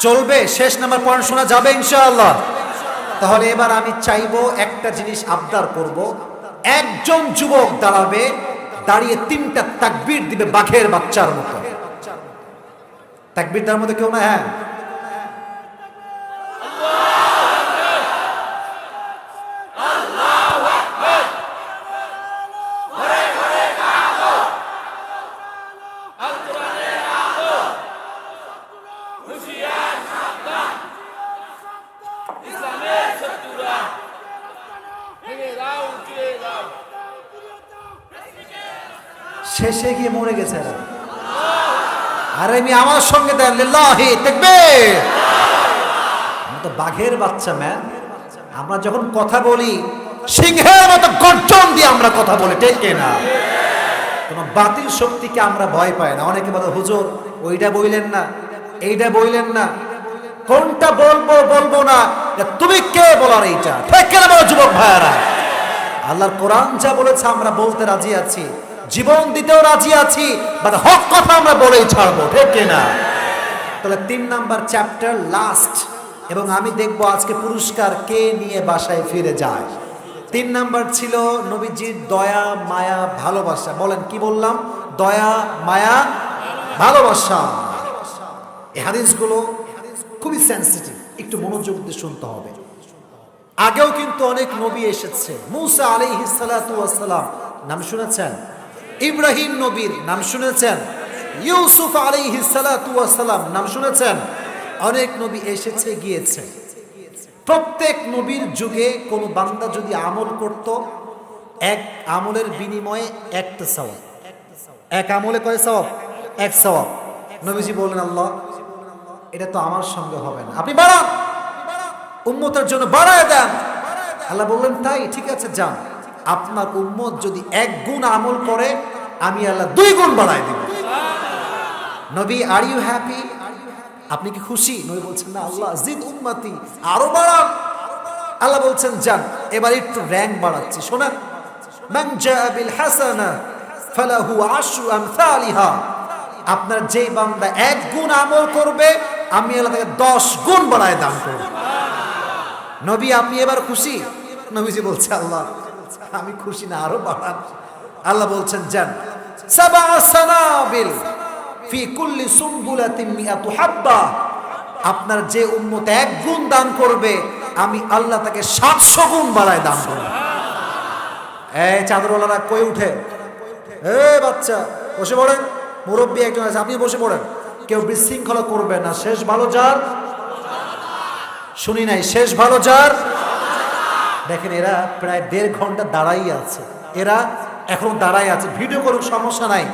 চলবে, শেষ নাম্বার পয়েন্ট শোনা যাবে ইনশাআল্লাহ। তাহলে এবার আমি চাইবো একটা জিনিস আবদার করব, একজন যুবক দাঁড়াবে, দাঁড়িয়ে 3টা তাকবীর দিবে বাঘের বাচ্চার মতো। তাকবীর দেওয়ার মতো কেউ না? হ্যাঁ, শেষে গিয়ে মরে গেছে এরা। আরে আমি আমার সঙ্গে দেন লিল্লাহি তাকবীর। আমরা তো বাঘের বাচ্চা ম্যান, আমরা যখন কথা বলি সিংহের মতো গর্জন দিয়ে আমরা কথা বলি, ঠিক না? কোনো বাতিল শক্তিকে আমরা ভয় পাই না। অনেকে বলে হুজুর ওইটা বইলেন না, এইটা বইলেন না, কোনটা বলবো বলবো না, তুমি কে বলার? এইটা ঠিক কেন বলো যুবক ভাইয়ারা? আল্লাহর কোরআন যা বলেছে আমরা বলতে রাজি আছি, জীবন দিতেও রাজি আছি, বাট হক কথা আমরা বলেই ছাড়বো, ঠিক না? তাহলে 3 নাম্বার চ্যাপ্টার লাস্ট, এবং আমি দেখবো আজকে পুরস্কার কে নিয়ে বাসায় ফিরে যায়। 3 নাম্বার ছিল নবীজির দয়া মায়া ভালোবাসা। বলেন কি বললাম? দয়া মায়া ভালোবাসা। এই হাদিসগুলো খুবই সেন্সিটিভ, একটু মনোযোগ দিয়ে শুনতে হবে। আগেও কিন্তু অনেক নবী এসেছে। মুসা আলাইহিস সালাতু ওয়াস সালাম নাম শুনেছেন? ইব্রাহিম নবীর নাম শুনেছেন? ইউসুফ আলাইহিস সালাতু ওয়াস সালাম নাম শুনেছেন? অনেক নবী এসেছে গিয়েছে। প্রত্যেক নবীর যুগে কোন বান্দা যদি আমল করত, এক আমলের বিনিময়ে একটা সওয়াব। এক আমলে কয় সওয়াব? এক সওয়াব। নবীজি বললেন, আল্লাহ এটা তো আমার সঙ্গে হবে না, আপনি বাড়ান, উম্মতের জন্য বাড়ায় দেন। আল্লাহ বললেন, তাই ঠিক আছে, যান, আপনার উম্মত যদি 1 গুণ আমল করে আমি আল্লাহ 2 গুণ বাড়ায় দিব। নবী, আর ইউ হ্যাপি? আপনি কি খুশি? নবী বলছেন, না আল্লাহ জিদ উম্মতি, আরো বাড়ান। আল্লাহ বলছেন, যান, এবার একটু র‍্যাঙ্ক বাড়াচ্ছি, শোনেন। মান জাআ বিল হাসানা ফালাহু আশরু আমসালিহা। আপনার যেই বান্দা 1 গুণ আমল করবে আমি আল্লাহ তাকে 10 গুণ বাড়ায় দান করব। নবী, আপনি এবার খুশি? নবীজি বলছে, আল্লাহ আমি খুশি না, আরো বাড়ান। আল্লাহ বলছেন, যান, সাবা সানাবিল ফি কুল্লি সুমবুলাতিন মিআতু হাব্বা। আপনার যে উম্মত 1 গুণ দান করবে আমি আল্লাহ তাকে 700 গুণ বাড়ায় দান করব। এই চাদরওয়ালারা কই উঠে? বাচ্চা বসে পড়েন, মুরব্বী একজন আছে, আপনি বসে পড়েন। কেউ বিশৃঙ্খলা করবে না। শেষ ভালো যার, শুনি নাই, শেষ ভালো যার। দেখেন এরা প্রায় 1.5 ঘন্টা দাঁড়াই আছে, এরা এখন দাঁড়াই আছে। ভিডিও করুক সমস্যা নাই,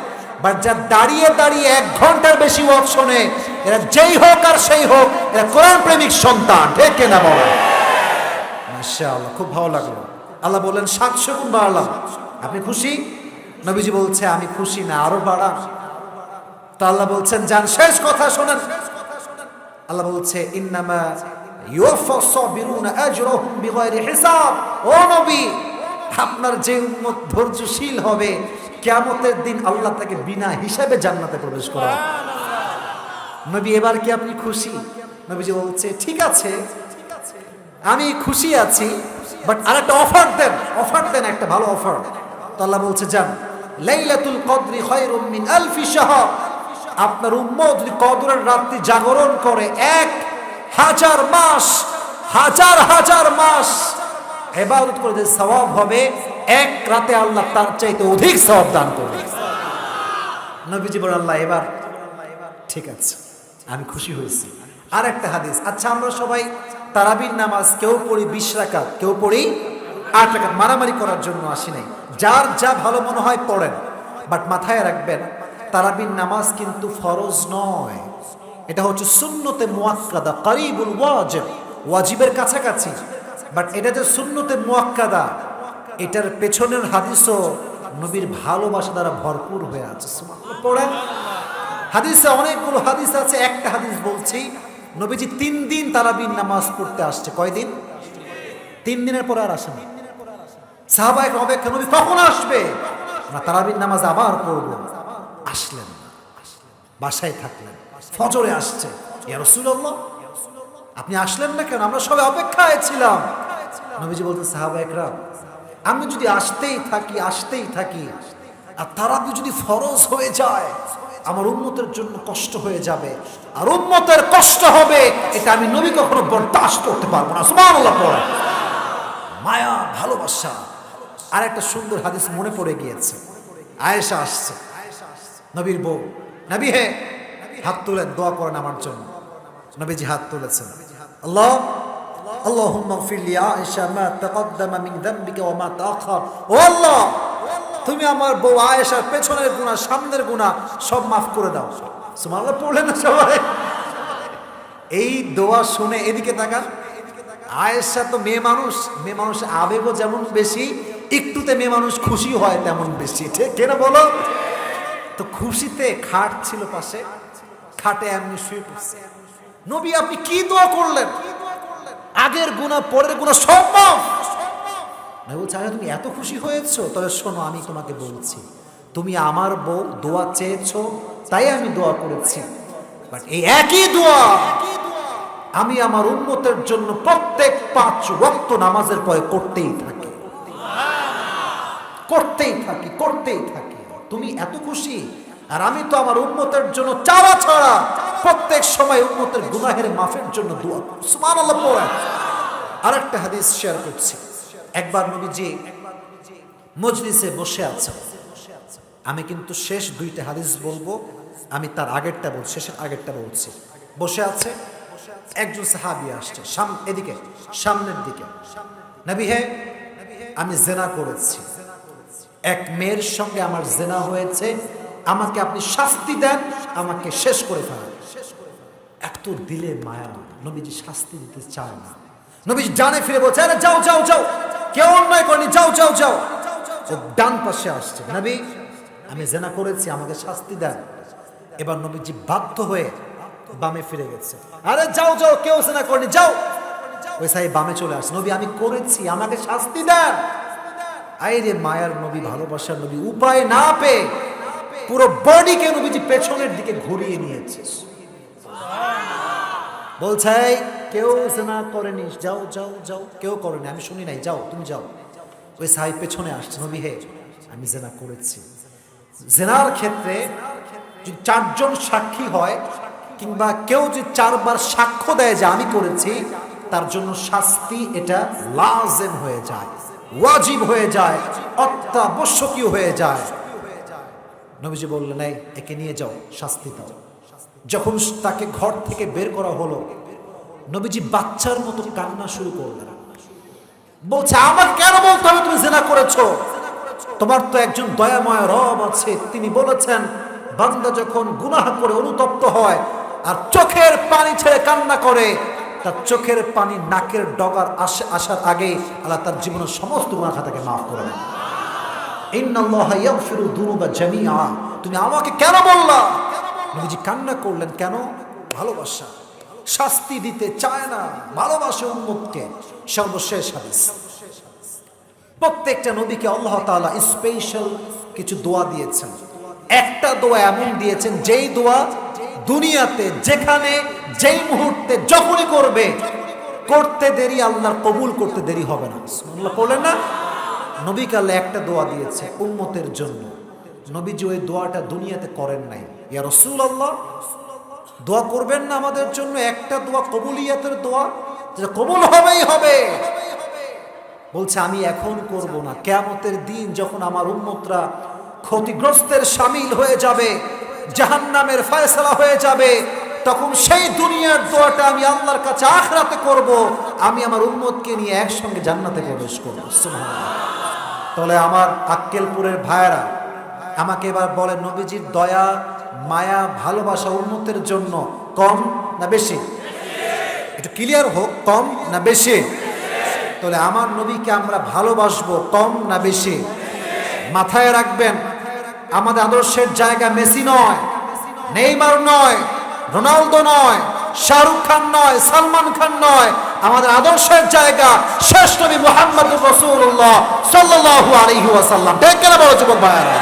বাট যা দাঁড়িয়ে দাঁড়িয়ে 1 ঘন্টার বেশি ওয়াজ শোনে, এরা যেই হোক আর সেই হোক, এরা কোরআন প্রেমিক সন্তান, ঠিক কিনা বলেন? মাশাআল্লাহ, খুব ভালো লাগলো। আল্লাহ বললেন 700 গুণ বাড়ালাম, আপনি খুশি? নবীজি বলছে, আমি খুশি না, আরো বাড়ান। তো আল্লাহ বলছেন যান, শেষ কথা শোনেন। আল্লাহ বলছে ইন্নামা ইউওয়াফাস সাবিরুনা আজরাহুম বিগাইরি হিসাব। ও নবী, আপনার যে উম্মত ধৈর্যশীল হবে কিয়ামতের দিন আল্লাহ তাকে বিনা হিসাবে জান্নাতে প্রবেশ করাবে। নবী, এবার কি আপনি খুশি? নবীজি বলছে ঠিক আছে, আমি খুশি আছি, বাট আরেকটা অফার দেন, একটা ভালো অফার। তো আল্লাহ বলছে যান, লাইলাতুল কদরি খায়রুম মিন আলফি শাহর। আপনার উম্মত যদি কদরের রাত্রি জাগরণ করে 1000 মাস, হাজার মাস ইবাদত করে যে সওয়াব হবে, এক রাতে আল্লাহ তার চাইতে অধিক সওয়াব দান করবে। নবীজি বলেন আল্লাহ এবার ঠিক আছে, আমি খুশি হয়েছি। আর একটা হাদিস, আচ্ছা আমরা সবাই তারাবির নামাজ কেউ পড়ি 20 রাকাত, কেউ পড়ি 8 রাকাত। মারামারি করার জন্য আসি নাই, যার যা ভালো মনে হয় পড়েন, বাট মাথায় রাখবেন তারাবির নামাজ কিন্তু ফরজ নয়, এটা হচ্ছে সুন্নতে মুআক্কাদা, করিবুল ওয়াজিব, ওয়াজিবের কাছাকাছি। বাট এটা যে সুন্নতে মুআক্কাদা, এটার পেছনের হাদিসও নবীর ভালোবাসা দ্বারা ভরপুর হয়ে আছে। সুবহানাল্লাহ পড়েন। হাদিসে অনেকগুলো হাদিস আছে, একটা হাদিস বলছি, নবীজি 3 দিন তারাবির নামাজ পড়তে আসছে। কয়দিন? 3 দিনের পর আর আসেন। সাহাবায়ে কেরাম অপেক্ষা, নবী কখন আসবে, না তারাবির নামাজ আবার পড়ব। আসলেন না, বাসায় থাকলেন। ফজরে আসছে, ইয়া রাসূলুল্লাহ আপনি আসলেন না কেন? আমরা সবাই অপেক্ষায় ছিলাম। নবীজি বলতেন সাহাবায়ে কেরাম, আমি যদি আসতেই থাকি আর তারাবি যদি ফরজ হয়ে যায়, আমার উম্মতের জন্য কষ্ট হয়ে যাবে, আর উম্মতের কষ্ট হবে, এটা আমি নবী কখনো বরদাস্ত করতে পারবো না। সুবহানাল্লাহ পড়ে। মায়া, ভালোবাসা। আর একটা সুন্দর হাদিস মনে পড়ে গিয়েছে। আয়েশা আসছে, নবীর বউ। নবী হে, হাত তুলেন, দোয়া করেন আমার জন্য। নবীজি হাত তুলেছেন। আল্লাহুম্মা গফির লি আয়েশা মা তাকদ্দামা মিন যামবিকা ওয়া মা তাআখার। ও আল্লাহ, তুমি আমার বউ আয়েশার পেছনের গুনাহ, সামনের গুনাহ সব মাফ করে দাও। সুবহানাল্লাহ পড়লেন না সবাই? এই দোয়া শুনে এদিকে তাকান। আয়েশা তো মেয়ে মানুষ আবেগও যেমন বেশি, একটুতে মেয়ে মানুষ খুশি হয় তেমন বেশি, ঠিক কেন বলো? তো খুশিতে খাট ছিল পাশে, খাটে এমনি শুয়ে পড়ছে। নবী আপনি কি দোয়া করলেন? আগের গুনাহ পরের গুনাহ সব মাফ। নবী বলছে আরে তুমি এত খুশি হয়েছো, তবে শোনো আমি তোমাকে বলছি, তুমি আমার বউ, দোয়া চেয়েছো তাই আমি দোয়া করেছি, বাট এই একই দোয়া আমি আমার উম্মতের জন্য প্রত্যেক 5 ওয়াক্ত নামাজের পরে করতেই থাকি। তুমি এত খুশি, আর আমি তো আমার উম্মতের জন্য চাওয়া ছাড়া প্রত্যেক সময় উম্মতের গুনাহের মাফের জন্য দোয়া করি। সুবহানাল্লাহ পড়ে। আরেকটা হাদিস শেয়ার করছি। একবার নবীজি মজলিসে বসে আছে, আমি কিন্তু শেষ 2টা হাদিস বলবো, আমি তার আগেরটা বলছি, শেষের আগেরটা বলছি। বসে আছে, একজন সাহাবী আসছে এদিকে, সামনের দিকে। নবী হে, আমি জিনা করেছি, এক মেয়ের সঙ্গে আমার জিনা হয়েছে, আমাকে আপনি শাস্তি দেন, আমাকে শেষ করে ফেলেন। এত দিলে মায়া, নবীজি শাস্তি দিতে চায় না। নবীজি ডানে ফিরে বলছে আরে যাও, কেউ অন্যায় করেনি, যাও। ও ডান পাশে আসছে, নবী আমি জিনা করেছি, আমাকে শাস্তি দেন। এবার নবীজি বাধ্য হয়ে বামে ফিরে গেছে। আরে যাও, কেউ জিনা করেনি, যাও। ওই সাহেব বামে চলে আসছে, নবী আমি করেছি, আমাকে শাস্তি দেন। আইরে মায়ার নবী, ভালোবাসার নবী, উপায় না পেয়ে পুরো বডিকে নবীজি পেছনের দিকে ঘুরিয়ে নিয়েছে। বলছে কেউ জিনা করেনি, যাও, কেউ করেনি, আমি শুনি নাই, যাও, তুমি যাও। ওই সাহেব পেছনে আসছে, নবী হে আমি জিনা করেছি। জিনার ক্ষেত্রে যদি 4 জন সাক্ষী হয়, কিংবা কেউ যদি 4 বার সাক্ষ্য দেয় যে আমি করেছি, তার জন্য শাস্তি এটা লাজিম হয়ে যায়, ওয়াজিব হয়ে যায়, অত্যাবশ্যকীয় হয়ে যায়। নবীজি বললেন এই একে নিয়ে যাও, শাস্তি দাও। যখন তাকে ঘর থেকে বের করা হলো, নবীজি বাচ্চার মতো কান্না শুরু করলেন। বলছে আমার কেন বলতে হবে তুমি জিনা করেছো? তোমার তো একজন দয়াময় রব আছে, তিনি বলেছেন বান্দা যখন গুনাহ করে অনুতপ্ত হয় আর চোখের পানি ছেড়ে কান্না করে, তার চোখের পানি নাকের ডগার আসার আগে আল্লাহ তার জীবনের সমস্ত গুনাহ খাতাকে মাফ করে দেন। ইন্নাল্লাহা ইয়াগফিরু যুনুবা জামিআ। তুমি আমাকে কেন বললা? নবীজি কান্না করলেন, কেন? ভালোবাসা, শাস্তি দিতে চায় না, ভালোবাসে উম্মতকে। সর্বশেষ হাদিস, প্রত্যেকটা নবীকে আল্লাহ তাআলা স্পেশাল কিছু দোয়া দিয়েছেন। একটা দোয়া এমন দিয়েছেন, যেই দোয়া দুনিয়াতে যেখানে যেই মুহূর্তে যখনই করতে দেরি, আল্লাহর কবুল করতে দেরি হবে না। সুবহানাল্লাহ বলেন না? নবীকে আল্লাহ একটা দোয়া দিয়েছে উম্মতের জন্য। নবীজি ওই দোয়াটা দুনিয়াতে করেন নাই। ইয়া রাসূলুল্লাহ, দোয়া করবেন না আমাদের জন্য? একটা দোয়া, কবুলিয়াতের দোয়া, যেটা কবুল হবেই হবে। বলছে আমি এখন করব না, কিয়ামতের দিন যখন আমার উম্মতরা ক্ষতিগ্রস্তের শামিল হয়ে যাবে, জাহান্নামের ফয়সালা হয়ে যাবে, তখন সেই দুনিয়ার দোয়াটা আমি আল্লাহর কাছে আখিরাতে করব। আমি আমার উম্মতকে নিয়ে একসঙ্গে জান্নাতে প্রবেশ করব। সুবহানাল্লাহ। তাহলে আমার আক্কেলপুরের ভাইয়েরা আমাকে এবার বলেন, নবীজির দয়া, মায়া, ভালোবাসা উম্মতের জন্য কম না বেশি? একটু ক্লিয়ার হোক, কম না বেশি? তাহলে আমার নবীকে আমরা ভালোবাসবো, কম না বেশি? মাথায় রাখবেন, আমাদের আদর্শের জায়গা মেসি নয়, নেইমার নয়, রোনালদো নয়, শাহরুখ খান নয়, সালমান খান নয়। আমাদের আদর্শের জায়গা শেষ নবী মুহাম্মদুর রাসূলুল্লাহ সাল্লাল্লাহু আলাইহি ওয়াসাল্লাম। ঠিক কেন বলো যুবক ভাইরা?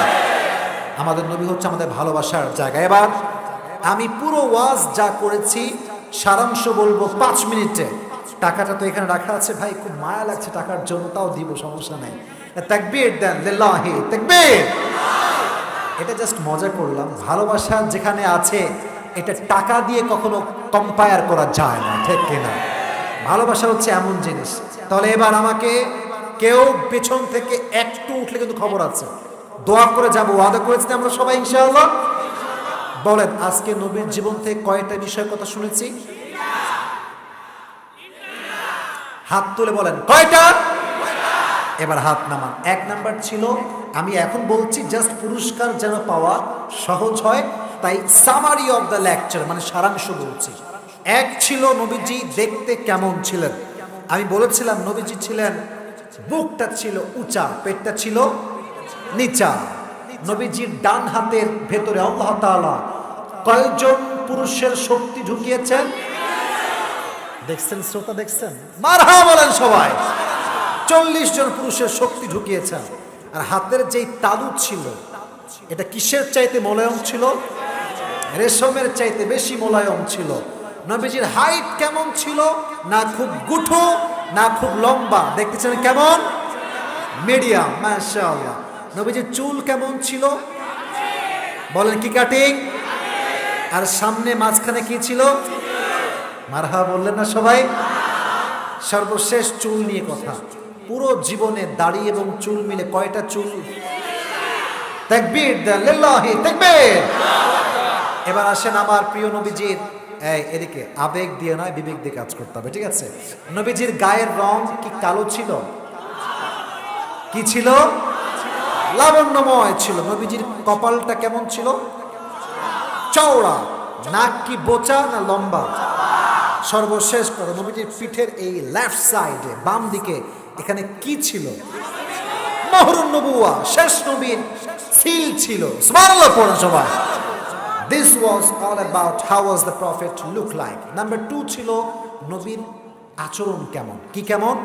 আমাদের নবী হচ্ছে আমাদের ভালোবাসার জায়গা। এবার আমি পুরো ওয়াজ যা করেছি সারাংশ বলবো 5 মিনিটে। টাকাটা তো এখানে রাখা আছে ভাই, খুব মায়া লাগছে টাকার জন্য, তাও দিব, সমস্যা নাই। তাকবীর দেন, লিল্লাহি তাকবীর। এটা জাস্ট মজা করলাম। ভালোবাসা যেখানে আছে, এটা টাকা দিয়ে কখনো কম্পায়ার করা যায় না, ঠিক কিনা? ভালোবাসা হচ্ছে এমন জিনিস। তাহলে এবার আমাকে কেউ পেছন থেকে একটু উঠলে কিন্তু খবর আছে, দোয়া করে যাব, ওয়াদা করেছি আমরা সবাই ইনশাআল্লাহ। বলেন, আজকে নবীর জীবন থেকে কয়টা বিষয়ের কথা শুনেছি? হাত তুলে বলেন কয়টা? এবার হাত নামান। 1 নাম্বার ছিল, আমি এখন বলছি জাস্ট পুরস্কার যেন পাওয়া সহজ হয়, তাই সামারি অফ দ্য লেকচার, মানে সারাংশ বলছি। 1 ছিল নবীজি দেখতে কেমন ছিলেন। আমি বলেছিলাম নবীজি ছিলেন, বুকটা ছিল উঁচা, পেটটা ছিল নিচা। নবীজির ডান হাতের ভেতরে আল্লাহ তাআলা কয়জন পুরুষের শক্তি ঢুকিয়েছেন? দেখছেন শ্রোতা, দেখছেন? মারহাবা বলেন সবাই। 40 জন পুরুষের শক্তি ঢুকিয়েছেন। আর হাতের যেই তালু ছিল, এটা কিসের চাইতে মোলায়েম ছিল? রেশমের চাইতে বেশি মোলায়েম ছিল। নবীজির হাইট কেমন ছিল? না খুব গুঠো, না খুব লম্বা, দেখতেছেন কেমন? মিডিয়াম, মাশাআল্লাহ। নবীজির চুল কেমন ছিল? বলেন কি কাটিং? আর সামনে মাঝখানে কি ছিল? মারহাবা বললেন না সবাই? সর্বশেষ চুল নিয়ে কথা। পুরো জীবনে দাড়ি এবং চুল মিলে কয়টা চুল? তাকবীর দেন, লিল্লাহি তাকবীর। এবার আসেন আমার প্রিয় নবীজির, এদিকে আবেগ দিয়ে নয়, বিবেক দিয়ে কাজ করতে হবে, ঠিক আছে? নবীজির গায়ের রং কি কালো ছিল? কি ছিল? লাবণ্যময় ছিল। নবীজির কপালটা কেমন ছিল? চওড়া। নাক কি বোচা না লম্বা? সর্বশেষ কথা, নবীজির পিঠের এই লেফট সাইডে, বাম দিকে, এখানে কি ছিল? মোহরুন নবুয়া, শেষ নবীর সিল ছিল। সুবহানাল্লাহ পড়ুন সবাই। This was all about how was the prophet look like. Number 2 ছিল নবীর আচরণ কেমন। কি কেমন?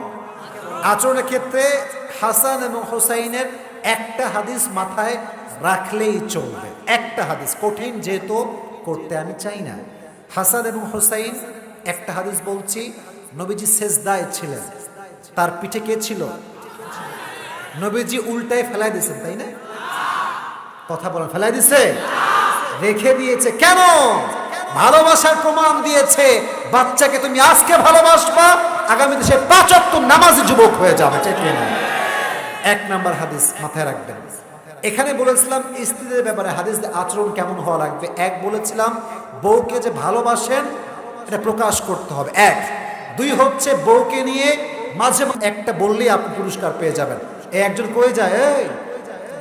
আচরণের ক্ষেত্রে হাসান এবং হুসাইনের একটা হাদিস মাথায় রাখলেই চলবে। একটা হাদিস, কঠিন যেহেতু করতে আমি চাই না। হাসান এবং হুসাইন, একটা হাদিস বলছি, নবীজি সেজদায় ছিলেন, তার পিঠে কে ছিল? নবীজি উল্টায় ফেলাই দিয়েছেন, তাই না? কথা বলেন, ফেলাই দিছে? রেখে দিয়েছে। কেন? ভালোবাসার প্রমাণ দিয়েছে। বাচ্চাকে তুমি আজকে ভালোবাসবা, আগামীতে সে 5 ওয়াক্ত নামাজি যুবক হয়ে যাবে, ঠিক না? 1 নাম্বার হাদিস মাথায় রাখবেন। এখানে বলেছিলাম স্ত্রীদের ব্যাপারে হাদিস আচরণ কেমন হওয়া লাগবে। 1 বলেছিলাম বউকে যে ভালোবাসেন এটা প্রকাশ করতে হবে, 1। 2 হচ্ছে বউকে নিয়ে মাঝে মাঝে একটা বললেই আপনি পুরস্কার পেয়ে যাবেন। একজন কয়ে যায়, এই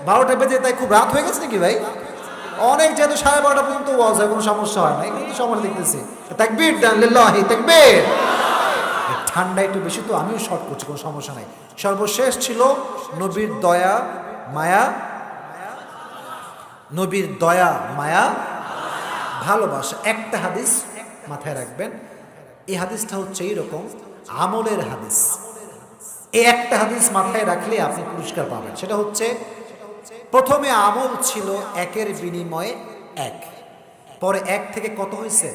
12টা বেজে, তাই খুব রাত হয়ে গেছে নাকি ভাই? অনেক, যেহেতু 12:30 পর্যন্ত ওয়াজ হয়, কোনো সমস্যা হয় না, কিন্তু সময় দেখতেছি। তাকবীর দেন, লিল্লাহি তাকবীর। ঠান্ডা একটু বেশি তো, আমিও শর্ট করছি, কোনো সমস্যা নাই। সর্বশেষ ছিল নবীর দয়া মায়া। নবীর দয়া মায়া ভালোবাসা। একটা হাদিস মাথায় রাখবেন, এই হাদিসটা হচ্ছে এইরকম আমলের হাদিস। এই একটা হাদিস মাথায় রাখলে আপনি পুরস্কার পাবেন। সেটা হচ্ছে, প্রথমে আমল ছিল একের বিনিময়ে এক, পরে এক থেকে কত হয়েছে?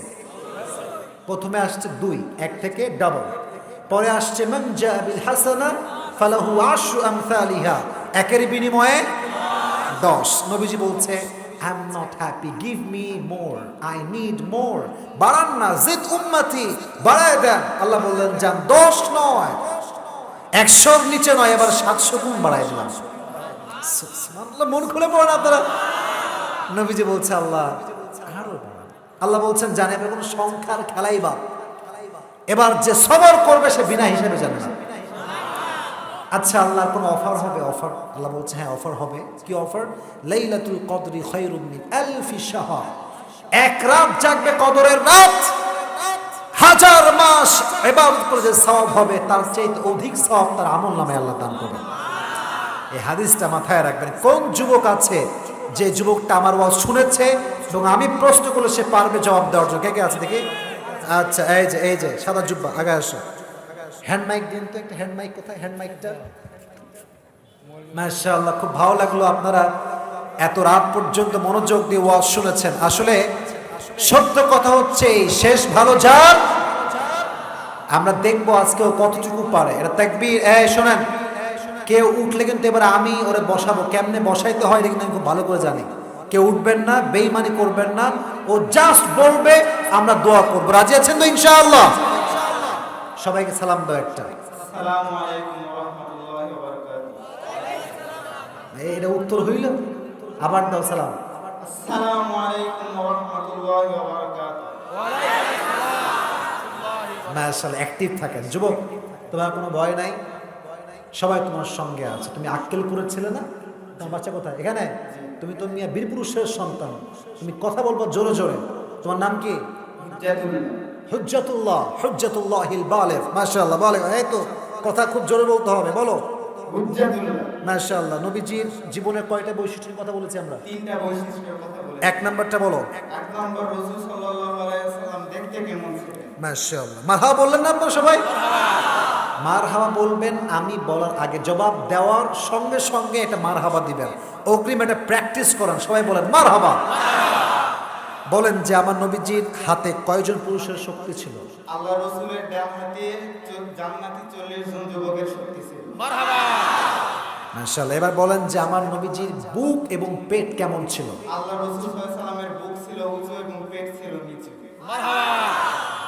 প্রথমে আসছে 2, এক থেকে ডাবল, পরে আসছে মান জা বিল হাসানা ফালাহু আশরু আমসালিহা, একের বিনিময়ে 10। নবীজি বলছে I am not happy, give me more, I need more, বাড়ান না, জিদ উম্মতি, বাড়ায় দেন। আল্লাহ বললেন যান 10 নয়, 100-র নিচে নয়, এবার 700 গুণ বাড়ায় দিলাম। সুবহানাল্লাহ, মন খুলে পড়েন আপনারা। নবীজি বলছে আল্লাহ আরো বাড়ান। আল্লাহ বলছেন জানে, এবার কোনো সংখ্যার খেলাই বাদ, এবার যে সবর করবে সে বিনা হিসাবে জানে না। আচ্ছা, আল্লাহর কোনো অফার হবে? অফার, আল্লাহ বলছে হ্যাঁ অফার হবে। কি অফার? লাইলাতুল কদরি খায়রুম মিন আলফি শাহর, এক রাত জাগবে কদরের রাত, 1000 মাস ইবাদত করে যে সওয়াব হবে তার চেয়ে অধিক সওয়াব তার আমলনামায় আল্লাহ দান করবে। এই হাদিসটা মাথায় রাখবেন। কোন যুবক আছে যে যুবকটা আমার ওয়াজ শুনেছে এবং আমি প্রশ্ন করলে সে পারবে জবাব দেওয়ার জন্য? কে কে আছে দেখি? আচ্ছা, এই যে সাদা জুব্বা, আগে আসো। হ্যান্ড মাইক দিন তো একটা। হ্যান্ড মাইক কোথায়? হ্যান্ড মাইকটা। মাশাআল্লাহ, খুব ভালো লাগলো আপনারা এত রাত পর্যন্ত মনোযোগ দিয়ে ওয়াজ শুনেছেন। আসলে সত্য কথা হচ্ছে এই, শেষ ভালো যার। আমরা দেখবো আজকেও কতটুকু পারে। এটা তাকবীর। শোনেন, কেউ উঠলে কিন্তু এবার আমি ওরে বসাবো, কেমনে বসাইতে হয় এটা কিন্তু আমি খুব ভালো করে জানি। কেউ উঠবেন না, বেঈমানি করবেন না, ও জাস্ট বলবে, আমরা দোয়া করবো। রাজি আছেন তো ইনশাআল্লাহ? সবাইকে সালাম দাও একটা। আসসালামু আলাইকুম ওয়া রাহমাতুল্লাহি ওয়া বারাকাতুহু। এটা উত্তর হইল, আবার দাও সালাম। আসসালামু আলাইকুম ওয়া রাহমাতুল্লাহি ওয়া বারাকাতুহু। মাশাআল্লাহ, অ্যাক্টিভ থাকেন যুবক, তোমার কোনো ভয় নাই, সবাই তোমার সঙ্গে আছে। তুমি আক্কেলপুরের ছেলে না? তোমার বাচ্চা কোথায়? এখানে? তুমি তো মিয়া বীর পুরুষের সন্তান, তুমি কথা বলবো জোরে জোরে। তোমার নাম কি? হুজ্জাতুল্লাহ, হুজ্জাতুল্লাহিল বালিগ। মাশাআল্লাহ, বালিগ। এই তো কথা খুব জোরে বলতে হবে, বলো হুজ্জাতুল্লাহ। মাশাআল্লাহ। নবীজির জীবনের কয়টা বৈশিষ্ট্যের কথা বলেছি আমরা? 3টা বৈশিষ্ট্যের কথা বলেছি। এক নাম্বারটা বলো। 1 নম্বর, রাসূল সাল্লাল্লাহু আলাইহি ওয়াসাল্লাম দেখতে কেমন ছিলেন? মাশাআল্লাহ, মারহাবা বললেন না আপনারা সবাই? মারহাবা বলবেন, আমি বলার আগে, জবাব দেওয়ার সঙ্গে সঙ্গে এটা মারহাবা দিবেন, অগ্রিম এটা প্র্যাকটিস করেন। সবাই বলেন মারহাবা। বলেন যে আমার নবীজির হাতে কয়জন পুরুষের শক্তি ছিল? আল্লাহ রাসূলের ডান হাতে জান্নাতি 40 জন যুবকের শক্তি ছিল। মাশাআল্লাহ। এবার বলেন যে আমার নবীজির বুক এবং পেট কেমন ছিল? আল্লাহ রাসূল সাল্লাল্লাহু আলাইহি ওয়াসাল্লামের বুক ছিল উঁচু এবং পেট ছিল নিচু।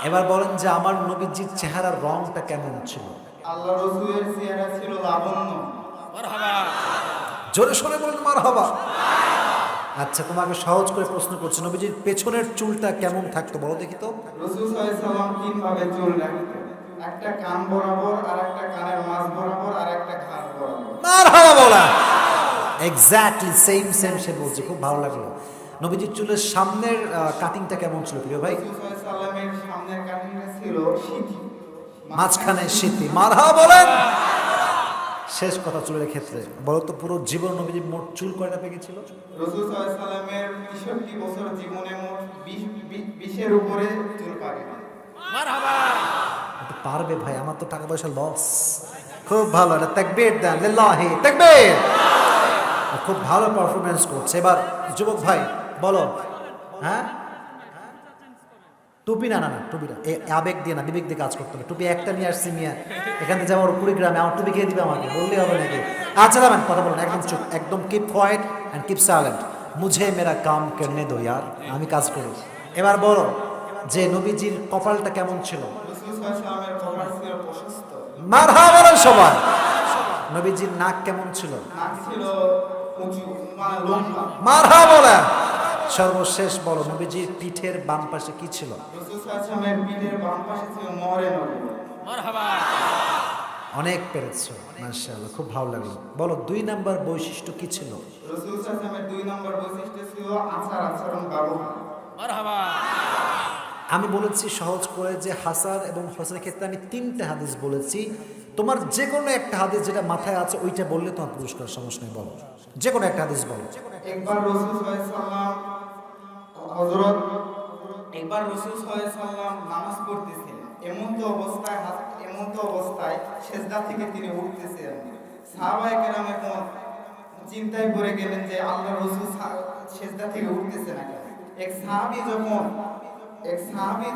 এবার বলেন যে আমার নবীজির চেহারার রংটা কেমন ছিল? আল্লাহ রাসূলের চেহারা ছিল লাবণ্য। জোরে সোরে বলেন মারহাবা। আচ্ছা, তোমাকে সহজ করে প্রশ্ন করছি, নবীজির পেছনের চুলটা কেমন থাকতো বলো দেখি তো? রাসূল সাল্লাল্লাহু আলাইহি ওয়াসাল্লাম 3 ভাবে চুল রাখতেন। একটা কান বরাবর, আর একটা কানের মাঝ বরাবর, আর একটা ঘাড় বরাবর। মারহাবা বলা। এক্স্যাক্টলি সেম সে বলছে, খুব ভালো লাগলো। নবীজির চুলের সামনের কাটিংটা কেমন ছিল প্রিয় ভাই? রাসূল সাল্লাল্লাহু আলাইহি ওয়াসাল্লামের সামনের কাটিংটা ছিল সিঁথি, মাঝখানে সিঁথি। মারহাবা বলেন। শেষ কথা চুলের ক্ষেত্রে বলো তো, পুরো জীবন নবীজি মোট চুল কয়টা পেকেছিল? রাসূল সাল্লাল্লাহু আলাইহি ওয়াসাল্লামের ৬৩ বছর জীবনে মোট 20-এর উপরে চুল পাকেনি। এটা পারবে ভাই, আমার তো টাকা পয়সা লস। খুব ভালো, এটা তাকবীর দেন, লিল্লাহি তাকবীর। খুব ভালো পারফরমেন্স করছে। এবার যুবক ভাই বলো। হ্যাঁ, টুপি না, টুপি না, আবেগ দিয়ে না, বিবেক দিয়ে কাজ করতে হবে। টুপি একটা নিয়ে আসছি মিয়া, এখান থেকে যাবো কুড়িগ্রামে, আমার টুপি খেয়ে দিবে আমাকে, বললেই হবে নাকি? আচ্ছা যাবেন, কথা বলেন, একদম চুপ, একদম keep quiet and keep silent. মুঝে মেরা কাম করনে দো ইয়ার, আমি কাজ করি। এবার বলো যে নবীজির কপালটা কেমন ছিল? রাসূল সাল্লাল্লাহু আলাইহি ওয়াসাল্লামের কপাল ছিল প্রশস্ত। মারহাবা বলেন সবাই। নবীজির নাক কেমন ছিল? নাক ছিল উঁচু, মানে লম্বা। মারহাবা বলেন। সর্বশেষ বলো, নবীজির পিঠের বাম পাশে কি ছিল? রাসূল সাল্লাল্লাহু আলাইহি ওয়াসাল্লামের পিঠের বাম পাশে ছিল মোহরে নবুয়ত। অনেক পেরেছো, মাশাআল্লাহ, খুব ভালো লাগলো। বলো 2 নাম্বার বৈশিষ্ট্য কি ছিল? রাসূল সাল্লাল্লাহু আলাইহি ওয়াসাল্লামের 2 নম্বর বৈশিষ্ট্য ছিল আচার-আচরণ ব্যবহার। আমি বলেছি সহজ করে যে হাসান এবং হোসেনের ক্ষেত্রে আমি 3টে হাদিস বলেছি। তোমার যে কোনো একটা হাদিস যেটা মাথায় আছে ওইটা বললে তোমার পুরস্কার, সমস্যা নেই। বলো যে কোনো একটা হাদিস বলো। একবার রাসূল সাল্লাল্লাহু আলাইহি ওয়াসাল্লাম হযরত একবার রাসূল সাল্লাল্লাহু আলাইহি সাল্লাম নামাজ পড়তেছিলেন, এমন তো অবস্থায় সেজদা থেকে তিনি উঠতেছেন। সাহাবায়ে কেরাম এখন চিন্তায় পড়ে গেলেন যে আল্লাহ রাসূল সেজদা থেকে উঠতেছে না কেন। এক সাহাবী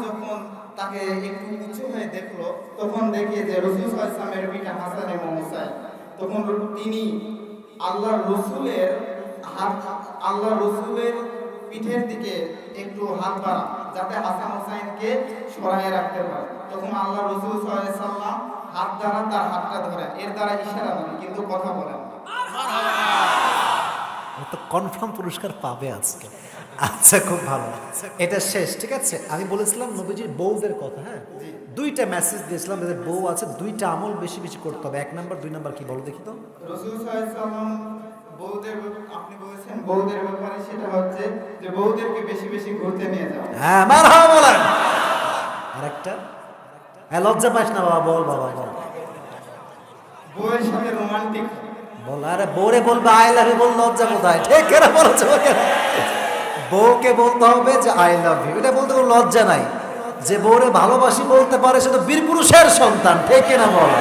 যখন তাকে একটু উঁচু হয়ে দেখলো, তখন দেখে যে রাসূল সাল্লাল্লাহু আলাইহি ওয়াসাল্লামের পিতা হাসান এবং হুসাইন, তখন তিনি আল্লাহর রসুলের পিঠের দিকে একটু হাত বাড়ান যাতে হাসান হুসাইনকে সরায় রাখতে পারে। তখন আল্লাহ রসুল সাল্লাল্লাহু আলাইহি সাল্লাম হাত দ্বারা তার হাতটা ধরেন, এর দ্বারা ইশারা দেন কিন্তু কথা বলেন না। ও তো কনফার্ম পুরস্কার পাবে আজকে। আচ্ছা, খুব ভালো, এটা শেষ, ঠিক আছে। আমি বলেছিলাম নবীজির বউদের কথা, হ্যাঁ, দুইটা মেসেজ দিয়েছিলাম, যাদের বউ আছে দুইটা আমল বেশি বেশি করতে হবে। 1 নাম্বার 2 নাম্বার কি বলো দেখি তো। রাসূল সাল্লাল্লাহু আলাইহি সাল্লাম আপনি বলেছেন বউদের ব্যাপারে, সেটা হচ্ছে যে বউদেরকে বেশি বেশি ঘুরতে নিয়ে যাও। হ্যাঁ, মারহাবা বলেন। আরেকটা, হ্যাঁ, লজ্জা পাস না বাবা, বল বাবা বল। বউয়ের সাথে রোমান্টিক বল, আরে বউরে বলবে আই লাভ ইউ, বল, লজ্জা কোথায়? ঠিক কেন বলছো? বউকে বলতে হবে যে আই লাভ ইউ, এটা বলতে কোনো লজ্জা নাই। যে বউরে ভালোবাসি বলতে পারে সে তো বীর পুরুষের সন্তান, ঠিক কিনা বল?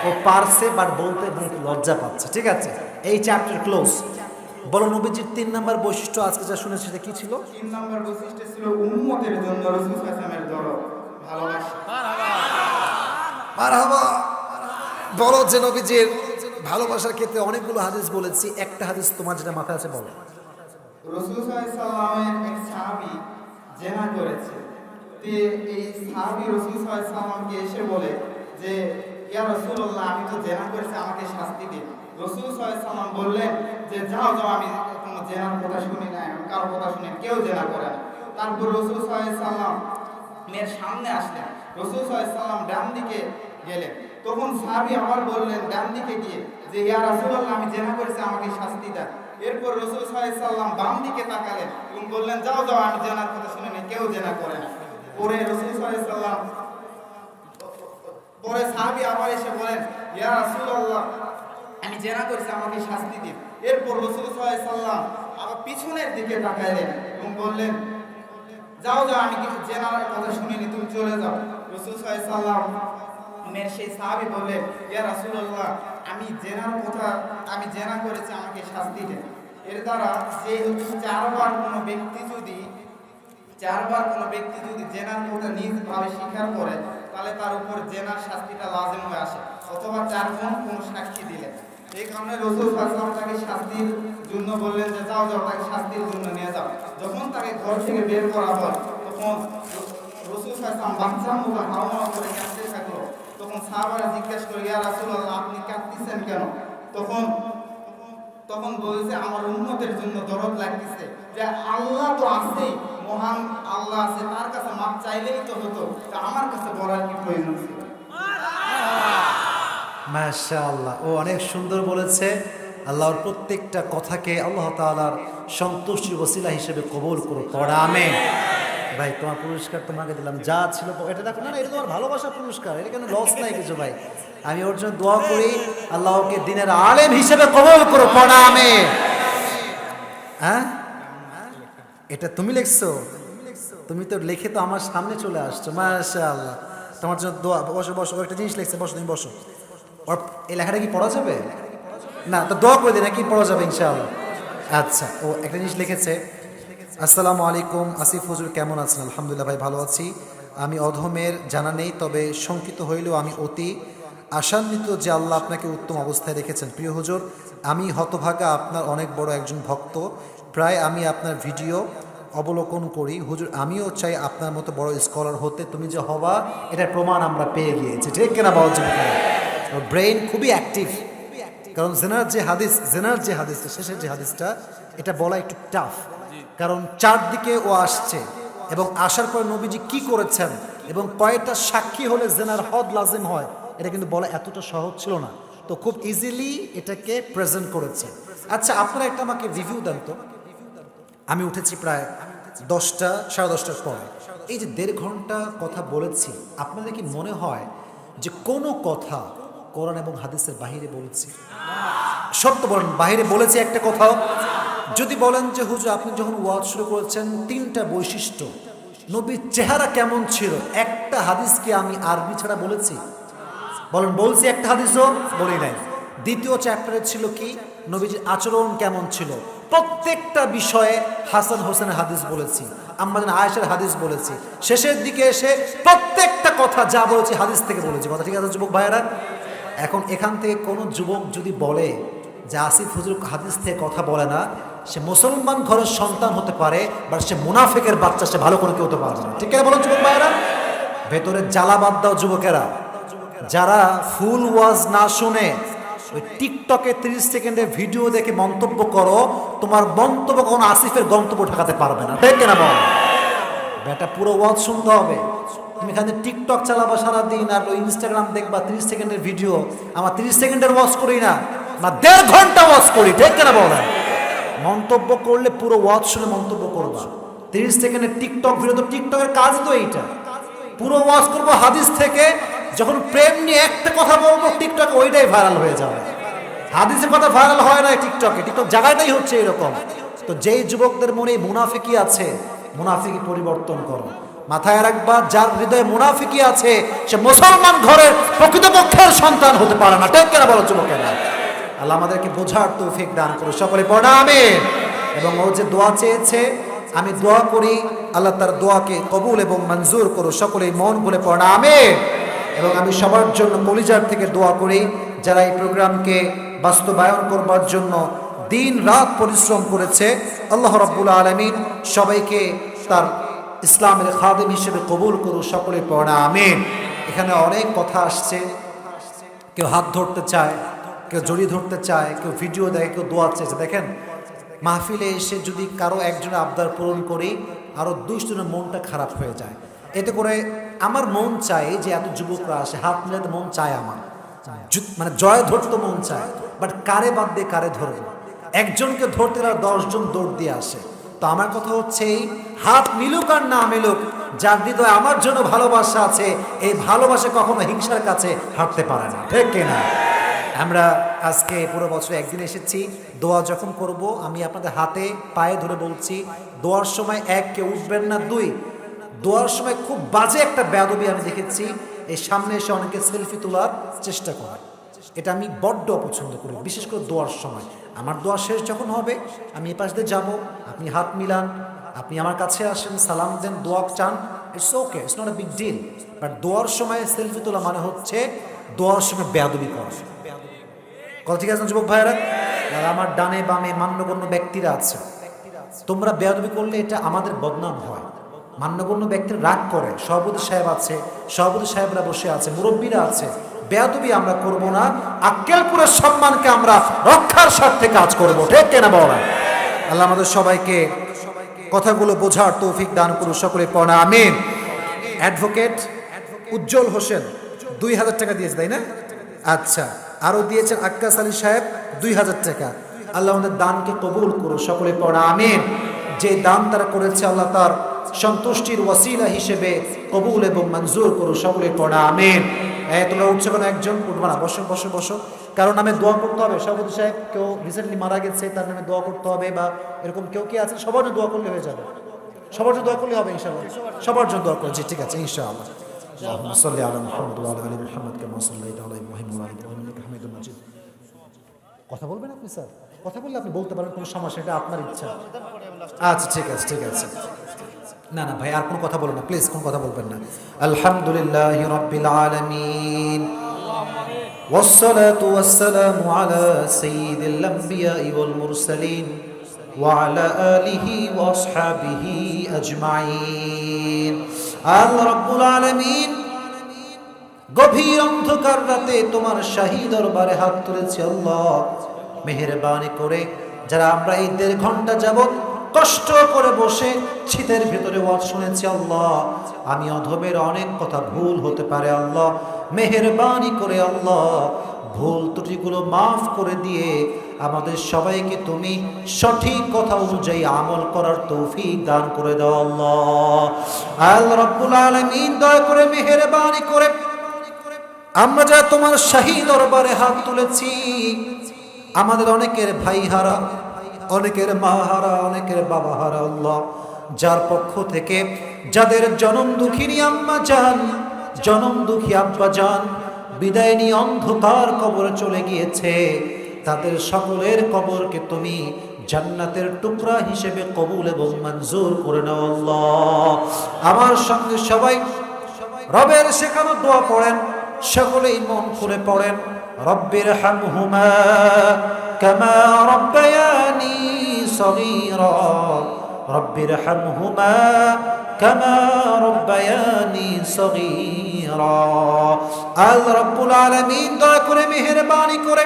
ও পারছে, বাট বলতে লজ্জা পাচ্ছে, ঠিক আছে। এই চ্যাপ্টার ক্লোজ। বলো নবীজির 3 নাম্বার বৈশিষ্ট্য আজকে যা শুনেছি সেটা কি ছিল? 3 নম্বর বৈশিষ্ট্য ছিল উম্মতের জন্য রাসূল সাল্লাল্লাহু আলাইহি ওয়াসাল্লামের দরদ, ভালোবাসা। মারহাবা বলো যে নবীজির ভালোবাসার ক্ষেত্রে অনেকগুলো হাদিস বলেছি, একটা হাদিস তোমার যেটা মাথায় আছে বলো। রাসূল সাল্লাল্লাহু আলাইহি সাল্লামের এক সাহাবী জিনা করেছে। এই সাহাবী রাসূল সাল্লাল্লাহু আলাইহি সাল্লামকে এসে বলে যে ইয়া রাসূলুল্লাহ, আমি তো জিনা করেছি, আমাকে শাস্তি দিন। রাসূল সাল্লাল্লাহু আলাইহি সাল্লাম বললেন যে যাও, আমি কোনো জিনার কথা শুনি না, কারো কথা শুনি, কেউ জিনা করে না। তারপর রাসূল সাল্লাল্লাহু আলাইহি সাল্লাম মেয়ের সামনে আসলেন, রাসূল সাল্লাল্লাহু আলাইহি সাল্লাম ডান দিকে গেলেন। তখন সাহাবী আবার বললেন ডান দিকে গিয়ে যে ইয়া রাসূলুল্লাহ, আমি জিনা করেছি, আমাকে শাস্তি দেন। এরপর রাসূল সাল্লাল্লাহু আলাইহি সাল্লাম বাম দিকে তাকালেন এবং বললেন যাও, আমি জিনার কথা শুনি না, কেউ জিনা করে না। পরে রাসূল সাল্লাল্লাহু আলাইহি সাল্লাম পরে সাহাবী আবার এসে বলেন ইয়া রাসূলুল্লাহ, আমি জিনা করেছি, আমাকে শাস্তি দিন। এরপর রাসূল সাল্লাল্লাহু আলাইহি সাল্লাম আবার পিছনের দিকে তাকালেন এবং বললেন যাও, আমি কিছু জেনার কথা শুনিনি, তুমি চলে যাও। রাসূল সাল্লাল্লাহু আলাইহি সাল্লাম সেই সাহাবী বললেন ইয়া রাসূলুল্লাহ, আমি জেনা করেছি, আমাকে শাস্তি দেন। এর দ্বারা যে চারবার কোনো ব্যক্তি যদি জেনার কথা নিজভাবে স্বীকার করে, তাহলে তার উপর জেনার শাস্তিটা লাজিম হয়ে আসে, অথবা 4 জন কোনো সাক্ষী দিলেন। এই কারণে রাসূল সাল্লাল্লাহু আলাইহি ওয়াসাল্লাম তাকে শাস্তির জন্য বললেন যে যাও, তাকে শাস্তির জন্য নিয়ে যাও। যখন তাকে ঘর থেকে বের করা হয়, তখন রাসূল সাল্লাল্লাহু আলাইহি ওয়াসাল্লাম বাচ্চার মতো হাওয়া করে কাঁদতে থাকলো। তখন সাহাবারা জিজ্ঞাসা করে ইয়া রাসূলুল্লাহ, আপনি কাঁদতেছেন কেন? তখন বলেছে আমার উম্মতের জন্য দরদ লাগতেছে, যে আল্লাহ তো আছে, মহান আল্লাহ আছে, তার কাছে মাপ চাইলেই তো হতো, তা আমার কাছে বলার কি প্রয়োজন ছিল? মাশাআল্লাহ, ও অনেক সুন্দর বলেছে। আল্লাহর প্রত্যেকটা কথাকে আল্লাহ তাআলার সন্তুষ্টির ওসিলা হিসেবে কবুল করো, পড়া আমিন। ভাই, তোমার পুরস্কার তোমাকে দিলাম, যা ছিল এটা দেখো। না, এটা তোমার ভালোবাসা পুরস্কার, এটা কেন লস নাই কিছু। ভাই, আমি ওর জন্য দোয়া করি আল্লাহ ওকে দিনের আলেম হিসেবে কবুল করো, পড়া আমিন। হ্যাঁ, এটা তুমি লিখছো? তুমি তো লিখে তো আমার সামনে চলে আসছো। মাশাআল্লাহ, তোমার জন্য দোয়া। বসো বসো, একটা জিনিস লিখছে, বসো তুমি বসো। ওর এই লেখাটা কি পড়া যাবে? না, তো দোয়া করে দিই, নাকি পড়া যাবে ইনশাআল্লাহ? আচ্ছা, ও একটা জিনিস লিখেছে। আসসালামু আলাইকুম আসিফ হুজুর, কেমন আছেন? আলহামদুলিল্লাহ ভাই, ভালো আছি। আমি অধমের জানা নেই, তবে শঙ্কিত হইলেও আমি অতি আশান্বিত যে আল্লাহ আপনাকে উত্তম অবস্থায় রেখেছেন। প্রিয় হুজুর, আমি হতভাগা আপনার অনেক বড় একজন ভক্ত। প্রায় আমি আপনার ভিডিও অবলোকন করি। হুজুর, আমিও চাই আপনার মতো বড় স্কলার হতে। তুমি যে হবা এটার প্রমাণ আমরা পেয়ে গিয়েছি, ঠিক কিনা বল? ব্রেইন খুবই অ্যাক্টিভ, কারণ জেনার যে হাদিসটা, শেষের যে হাদিসটা, এটা বলা একটু টাফ, কারণ চারদিকে ও আসছে এবং আসার পর নবীজি কি করেছেন এবং কয়েকটা সাক্ষী হলে জেনার হদ লাজিম হয়, এটা কিন্তু বলা এতটা সহজ ছিল না। তো খুব ইজিলি এটাকে প্রেজেন্ট করেছে। আচ্ছা, আপনারা একটা আমাকে রিভিউ দেন তো। আমি উঠেছি প্রায় 10টা, 10:30টার পরে। এই যে 1.5 ঘন্টা কথা বলেছি, আপনাদের কি মনে হয় যে কোনো কথা কোরআন এবং হাদিসের বাহিরে বলেছি? সত্য বলেন, বাহিরে বলেছি একটা কথাও? যদি বলেন যে হুজুর আপনি যখন ওয়াজ শুরু করেছেন 3টা বৈশিষ্ট্য নবীর চেহারা কেমন ছিল একটা হাদিস কি আমি আরবি ছাড়া বলেছি? বলেন বলছি একটা হাদিসও বলি নাই। দ্বিতীয় চ্যাপ্টারে ছিল কি নবীজির আচরণ কেমন ছিল, প্রত্যেকটা বিষয়ে হাসান হোসেনের হাদিস বলেছি, আমাদের আয়েশার হাদিস বলেছি। শেষের দিকে এসে প্রত্যেকটা কথা যা বলেছি হাদিস থেকে বলেছি। কথা ঠিক আছে যুবক ভাইয়েরা? এখন এখান থেকে কোনো যুবক যদি বলে যে আসিফ হুজুর হাদিস থেকে কথা বলে না, সে মুসলমান ঘরের সন্তান হতে পারে, বা সে মুনাফিকের বাচ্চা, সে ভালো করে কেউ হতে পারবে না। ঠিক আছে বলো যুবক ভাইয়েরা? ভেতরে জ্বালা বাদ দাও যুবকেরা, যারা ফুল ওয়াজ না শুনে ওই টিকটকে 30 সেকেন্ডের ভিডিও দেখে মন্তব্য করো, তোমার মন্তব্য কোনো আসিফের গন্তব্য ঠেকাতে পারবে না। ঠিক না বল? বেটা পুরো ওয়াজ শুনতে হবে। তুমি এখানে টিকটক চালাবা সারাদিন, আর ওই ইনস্টাগ্রাম দেখবা 30 সেকেন্ডের ভিডিও। আমার 30 সেকেন্ডের ওয়াজ করি না, আমার 1.5 ঘন্টা ওয়াজ করি। ঠিক না বলেন? মন্তব্য করলে পুরো ওয়াজ শুনে মন্তব্য করবা। 30 সেকেন্ডের টিকটক ভিডিও, তো টিকটকের কাজ তো এইটা। পুরো ওয়াজ করবো হাদিস থেকে, যখন প্রেম নিয়ে একটা কথা বলবো টিকটকে ওইটাই ভাইরাল হয়ে যাবে। হাদিসের কথা ভাইরাল হয় না টিকটকে, টিকটক জায়গাটাই হচ্ছে এরকম। তো যেই যুবকদের মনে মুনাফিকি আছে, মুনাফিকি পরিবর্তন করো। মাথায় রাখবা, যার হৃদয়ে মুনাফিকি আছে সে মুসলমান ঘরের প্রকৃতপক্ষের সন্তান হতে পারে না। ঠিক কেনা বলো যুবকেরা? আল্লাহ আমাদেরকে বোঝার তৌফিক দান করো, সকলে পড়া আমিন। এবং ও যে দোয়া চেয়েছে, আমি দোয়া করি আল্লাহ তার দোয়াকে কবুল এবং মঞ্জুর করো, সকলেই মন বলে পড়া আমিন। এবং আমি সবার জন্য কলিজার থেকে দোয়া করি, যারা এই প্রোগ্রামকে বাস্তবায়ন করবার জন্য দিন রাত পরিশ্রম করেছে, আল্লাহ রাব্বুল আলামিন সবাইকে তার ইসলামের খাদেম হিসেবে কবুল করো, সকলে পড়া আমিন। এখানে অনেক কথা আসছে, কেউ হাত ধরতে চায়, কেউ জড়িয়ে ধরতে চায়, কেউ ভিডিও দেখে, কেউ দোয়া চেয়েছে। দেখেন, মাহফিলে এসে যদি কারো একজনের আবদার পূরণ করি, আরও 2 জনের মনটা খারাপ হয়ে যায়। এতে করে আমার মন চায় যে এত যুবকরা আসে, হাত মিলাতে মন চায় আমার, মানে জয় ধরতে মন চায়, বাট কারে বাদ দিয়ে কারে ধরবো? একজনকে ধরতে আর 10 জন দৌড় দিয়ে আসে। তো আমার কথা হচ্ছে, এই হাত মিলুক আর না মিলুক, যার হৃদয়ে আমার জন্য ভালোবাসা আছে, এই ভালোবাসা কখনো হিংসার কাছে হাঁটতে পারে না। ঠিক কিনা? আমরা আজকে পুরো বছর একদিন এসেছি। দোয়া যখন করব, আমি আপনাদের হাতে পায়ে ধরে বলছি, দোয়ার সময় 1 কেউ উঠবেন না, 2 দোয়ার সময় খুব বাজে একটা বেয়াদবি আমি দেখেছি, এই সামনে এসে অনেকে সেলফি তোলার চেষ্টা করে। এটা আমি বড্ড অপছন্দ করি, বিশেষ করে দোয়ার সময়। আমার দোয়া শেষ যখন হবে, আমি এ পাশ দিয়ে যাবো, আপনি হাত মিলান, আপনি আমার কাছে আসেন, সালাম দেন, দোয়া চান, it's okay, it's not a big deal. But দোয়ার সময় সেলফি তোলা মানে হচ্ছে দোয়ার সময় বেয়াদবি করা। কথা ঠিক আছে যুবক ভাইয়েরা? আর আমার ডানে বামে মান্যগণ্য ব্যক্তিরা আছে, তোমরা বেয়াদবি করলে এটা আমাদের বদনাম হয়। মান্যগণ্য ব্যক্তিরা রাগ করে, সভাপতি সাহেব আছে, সভাপতি সাহেবরা বসে আছে, মুরব্বীরা আছে, বেয়াদবি আমরা করব না, আক্কেলপুরের সম্মানকে আমরা রক্ষার স্বার্থে কাজ করব। ঠিক কেনা বলা? আল্লাহ আমাদের সবাইকে কথাগুলো বোঝার তৌফিক দান করুন, সকলে পড়া আমিন। অ্যাডভোকেট উজ্জ্বল হোসেন 2000 টাকা দিয়েছে, তাই না? আচ্ছা, আরো দিয়েছেন আক্কাস আলী সাহেব 2000 টাকা। আল্লাহ আমাদের দানকে কবুল করো, সকলে পড়া আমিন। যে দান তারা করেছে, আল্লাহ তার সন্তুষ্টির ওয়াসিলা হিসেবে কবুল এবং মঞ্জুর করো, সকলে পড়া আমিন। তোমরা উঠছো কেন? একজন উঠবা না, বসো বসো বসো, কারণ নামে দোয়া করতে হবে। সভাপতি সাহেব কেউ রিসেন্টলি মারা গেছে, তার নামে দোয়া করতে হবে, বা এরকম কেউ কি আছে? সবার জন্য দোয়া করলে হয়ে যাবে, সবার জন্য দোয়া করলে হবে ইনশাআল্লাহ। সবার জন্য দোয়া করছি, ঠিক আছে ইনশাআল্লাহ। আল্লাহুম্মা সাল্লি আলা মুহাম্মাদ ওয়া আলা আলি মুহাম্মাদ কামা সাল্লাইতা আলা ইব্রাহিম ওয়া আলা আলি ইব্রাহিম ইন্নাকা হামিদুম মাজিদ। কথা বলবেন আপনি স্যার? কথা বললে আপনি বলতে পারেন, কোনো সমস্যা, এটা আপনার ইচ্ছা। আচ্ছা ঠিক আছে, ঠিক আছে। না না ভাই, আর কোনো কথা বলবেন না প্লিজ, কোনো কথা বলবেন না। আলহামদুলিল্লাহি রাব্বিল আলামিন, ওয়াসসালাতু ওয়াসসালামু আলা সাইয়্যিদিল আমবিয়াই ওয়াল মুরসালিন ওয়া আলা আলিহি ওয়া আসহাবিহি আজমাইন। আল্লাহ রাব্বুল আলামিন, গভীর অন্ধকার রাতে তোমার শাহী দরবারে হাত তুলেছি আল্লাহ, মেহেরবানি করে যারা আমরা এই 1.5 ঘন্টা যাবত কষ্ট করে বসে শীতের ভেতরে ওয়াজ শুনেছি আল্লাহ, আমি অধমের অনেক কথা ভুল হতে পারে আল্লাহ, মেহেরবানি করে আল্লাহ ভুল ত্রুটিগুলো মাফ করে দিয়ে আমাদের সবাইকে তুমি সঠিক কথা অনুযায়ী আমল করার তৌফিক দান করে দাও আল্লাহ। আল্লাহ রাব্বুল আলামিন, দয়া করে মেহেরবানি করে আমরা যা তোমার শাহী দরবারে হাত তুলেছি, আমাদের অনেকের ভাই হারা, অনেকের মা হারা, অনেকের বাবা হারা আল্লাহ, যার পক্ষ থেকে যাদের জনম দুঃখিনী আম্মা জান, জনম দুঃখী আব্বা জান বিদায় নিয়ে অন্ধকার কবরে চলে গিয়েছে, তাদের সকলের কবরকে তুমি জান্নাতের টুকরা হিসেবে কবুল এবং মঞ্জুর করে নাও আল্লাহ। আমার সঙ্গে সবাই রবের শেখানো দোয়া পড়েন, সকলেই মন খুলে পড়েন। রব্বির হামহুমা কামা রব্বায়ানি সগীরা, রব্বির হামহুমা কামা রব্বায়ানি সগীরা। আল্লাহ রাব্বুল আলামিন দয়া করে মেহেরবানি করে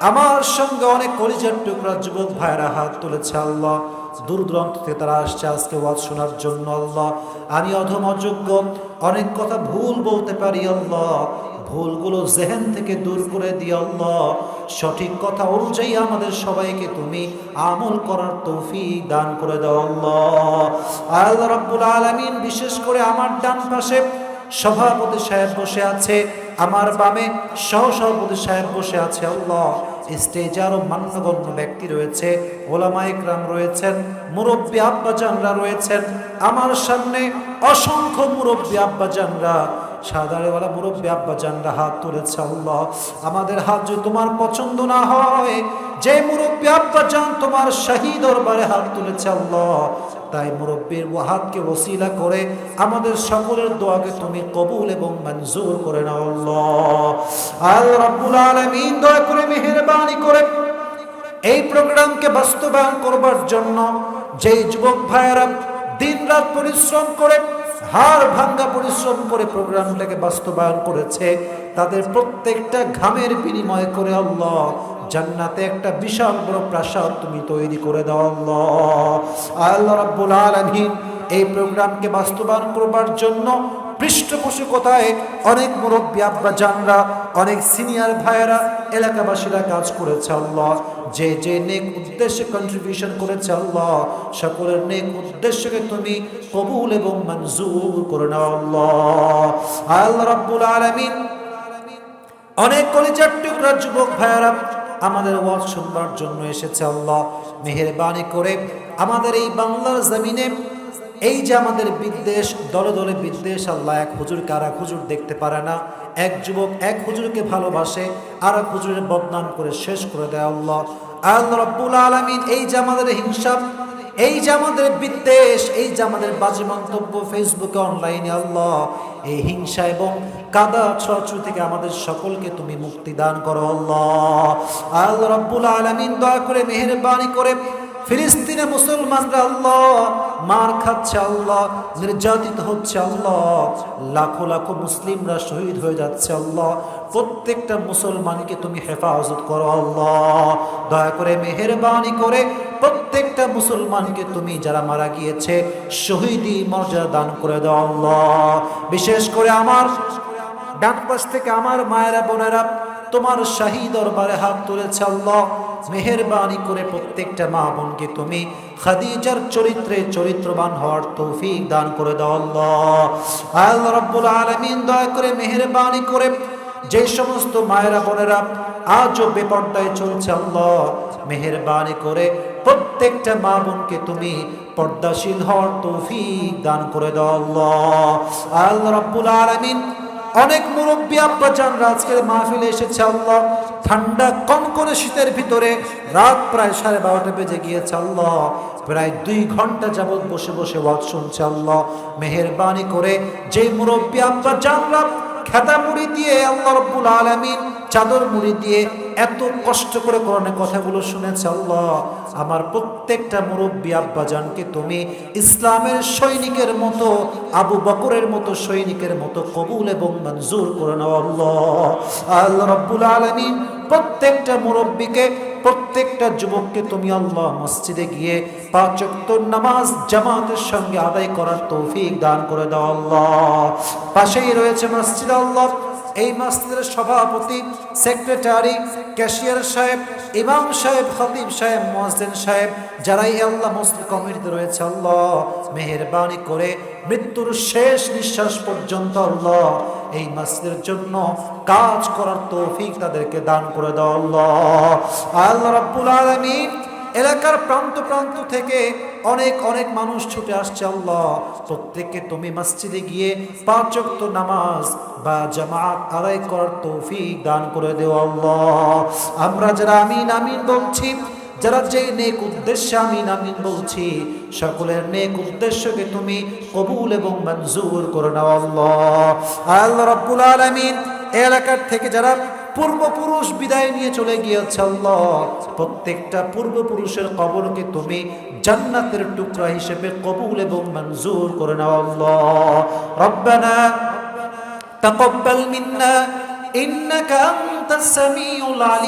আমার সঙ্গে অনেক কলিজার টুকরা যুবক ভাইরা হাত তুলেছে আল্লাহ, দূর দূরান্ত থেকে তারা আসছে আজকে ওয়াজ শোনার জন্য আল্লাহ। আমি অধম অযোগ্য, অনেক কথা ভুল বলতে পারি আল্লাহ, ভুলগুলো জেহেন থেকে দূর করে দিয়ে আল্লাহ সঠিক কথা অনুযায়ী আমাদের সবাইকে তুমি আমল করার তৌফিক দান করে দাও আল্লাহ। আল্লাহ রাব্বুল আলামিন বিশেষ করে আমার ডান পাশে সভাপতি সাহেব বসে আছে, আমার বামে সহসভাপতি সাহেব বসে আছে আল্লাহ। স্টেজে আরো মান্যগণ্য ব্যক্তি রয়েছে, ওলামা ইকরাম রয়েছেন, মুরব্বী আব্বাজানরা রয়েছেন, আমার সামনে অসংখ্য মুরব্বী আব্বাজানরা, সাদারেওয়ালা মুরব্বী আব্বাজানরা হাত তুলেছে আল্লাহ। আমাদের হাত যদি তোমার পছন্দ না হয়, যে মুরব্বী আব্বাজান তোমার শাহী দরবারে হাত তুলেছে আল্লাহ, তাই মুরব্বীর হাতকে ওসিলা করে আমাদের সকলের দোয়াকে তুমি কবুল এবং মঞ্জুর করে নাও আল্লাহ। আল্লাহ রাব্বুল আলামিন দয়া করে মেহেরবানি করে এই প্রোগ্রামকে বাস্তবায়ন করবার জন্য যেই যুবক ভাইয়েরা দিনরাত পরিশ্রম করে, হাড় ভাঙ্গা পরিশ্রম করে প্রোগ্রামটাকে বাস্তবায়ন করেছে, তাদের প্রত্যেকটা ঘামের বিনিময় করে আল্লাহ জান্নাতে একটা বিশাল বড় প্রাসাদ তুমি তৈরি করে দাও আল্লাহ। আল্লাহ রাব্বুল আলামিন এই প্রোগ্রামকে বাস্তবায়ন করবার জন্য পৃষ্ঠপোষকতায় অনেক মুরব্বী আব্বাজানরা, অনেক সিনিয়র ভাইয়েরা, এলাকাবাসীরা কাজ করেছে আল্লাহ। যে যে নেক উদ্দেশ্যে কন্ট্রিবিউশন করেছে আল্লাহ, সকলের নেক উদ্দেশ্যকে তুমি কবুল এবং মঞ্জুর করে নাও আল্লাহ। আল্লাহ রাব্বুল আলামিন অনেক কলিজার টুকরা যুবক ভাইয়েরা আমাদের ওয়াজ শুনবার জন্য এসেছে আল্লাহ। মেহেরবানি করে আমাদের এই বাংলার জমিনে এই যে আমাদের বিদ্বেষ, দলে দলে বিদ্বেষ আল্লাহ, এক হুজুরকে আর এক হুজুর দেখতে পারে না, এক যুবক এক হুজুরকে ভালোবাসে আর এক হুজুরের বদনাম করে শেষ করে দেয় আল্লাহ। আল্লাহ রাব্বুল আলামিন এই যে আমাদের হিংসা, এই যে আমাদের বিদ্বেষ, এই যে আমাদের বাজে মন্তব্য ফেসবুকে অনলাইনে আল্লাহ, এই হিংসা এবং কাদা ছড়াছড়ি থেকে আমাদের সকলকে তুমি মুক্তি দান করো আল্লাহ। আল্লাহ রাব্বুল আলামিন দয়া করে মেহেরবানি করে ফিলিস্তিনে মুসলমানরা আল্লাহ মার খাচ্ছে আল্লাহ, নির্যাতিত হচ্ছে আল্লাহ, লাখো লাখো মুসলিমরা শহীদ হয়ে যাচ্ছে আল্লাহ, প্রত্যেকটা মুসলমানকে তুমি হেফাজত করো আল্লাহ। দয়া করে মেহেরবানি করে প্রত্যেকটা মুসলমানকে তুমি যারা মারা গিয়েছে শহীদি মর্যাদা দান করে দাও আল্লাহ। বিশেষ করে আমার ডান পাশ থেকে আমার মায়েরা বোনেরা তোমার শাহী দরবারে হাত তুলেছে আল্লাহ। মেহেরবানি করে প্রত্যেকটা মা বোনকে তুমি খাদিজার চরিত্রে চরিত্রবান হওয়ার তৌফিক দান করে দাও আল্লাহ। আল্লাহ রাব্বুল আলামিন দয়া করে মেহেরবানি করে যে সমস্ত মায়েরা বোনেরা আজও বেপর্দায় চলছে আল্লাহ, মেহেরবানি করে প্রত্যেকটা মা বোনকে তুমি পর্দাশীল হওয়ার তৌফিক দান করে দাও আল্লাহ। আল্লাহ রাব্বুল আলামিন অনেক মুরব্বী আব্বাজানরা আজকের মাহফিলে এসেছে আল্লাহ। ঠান্ডা কনকনে শীতের ভিতরে রাত প্রায় 12:30 বেজে গিয়েছে আল্লাহ, প্রায় 2 ঘন্টা যাবৎ বসে বসে ওয়াজ শুনছে আল্লাহ। মেহেরবানি করে যে মুরব্বী আব্বাজানরা খেতা মুড়ি দিয়ে আল্লাহ রাব্বুল আলামিন চাদর মুড়ি দিয়ে এত কষ্ট করে কোরআনের কথাগুলো শুনেছে আল্লাহ, আমার প্রত্যেকটা মুরব্বী আব্বাজানকে তুমি ইসলামের সৈনিকের মতো, আবু বকরের মতো সৈনিকের মতো কবুল এবং মঞ্জুর করে নাও আল্লাহ। আল্লাহ রাব্বুল আলামিন প্রত্যেকটা মুরব্বীকে, প্রত্যেকটা যুবককে তুমি আল্লাহ মসজিদে গিয়ে 5 ওয়াক্ত নামাজ জামাতের সঙ্গে আদায় করার তৌফিক দান করে দাও আল্লাহ। পাশেই রয়েছে মসজিদ আল্লাহ, এই মসজিদের সভাপতি, সেক্রেটারি, ক্যাশিয়ার সাহেব, ইমাম সাহেব, খতিব সাহেব, মুয়াজ্জিন সাহেব, যারাই আল্লাহ মসজিদ কমিটিতে রয়েছে আল্লাহ, মেহেরবানি করে মৃত্যুর শেষ নিঃশ্বাস পর্যন্ত আল্লাহ এই মসজিদের জন্য কাজ করার তৌফিক তাদেরকে দান করে দাও আল্লাহ। আল্লাহ রাব্বুল আলামিন এলাকার প্রান্ত প্রান্ত থেকে অনেক অনেক মানুষ ছুটে আসছে আল্লাহ, প্রত্যেককে তুমি মসজিদে গিয়ে 5 ওয়াক্ত নামাজ বা জামাত আদায় করার তৌফিক দান করে দেও আল্লাহ। আমরা যারা আমিন আমিন বলছি, যারা যে নেক উদ্দেশ্যে আমিন আমিন বলছি, সকলের নেক উদ্দেশ্যকে তুমি কবুল এবং মঞ্জুর করে নাও আল্লাহ। আল্লাহ রাব্বুল আলামিন এলাকার থেকে যারা পূর্বপুরুষ বিদায় নিয়ে চলে গিয়েছে আল্লাহ, প্রত্যেকটা পূর্বপুরুষের কবরকে তুমি জান্নাতের টুকরা হিসেবে কবুল এবং মঞ্জুর করে নাও আল্লাহ। রব্বানা তাকাব্বাল মিন্না ইন্নাকা আনতাস সামিউল আলিম।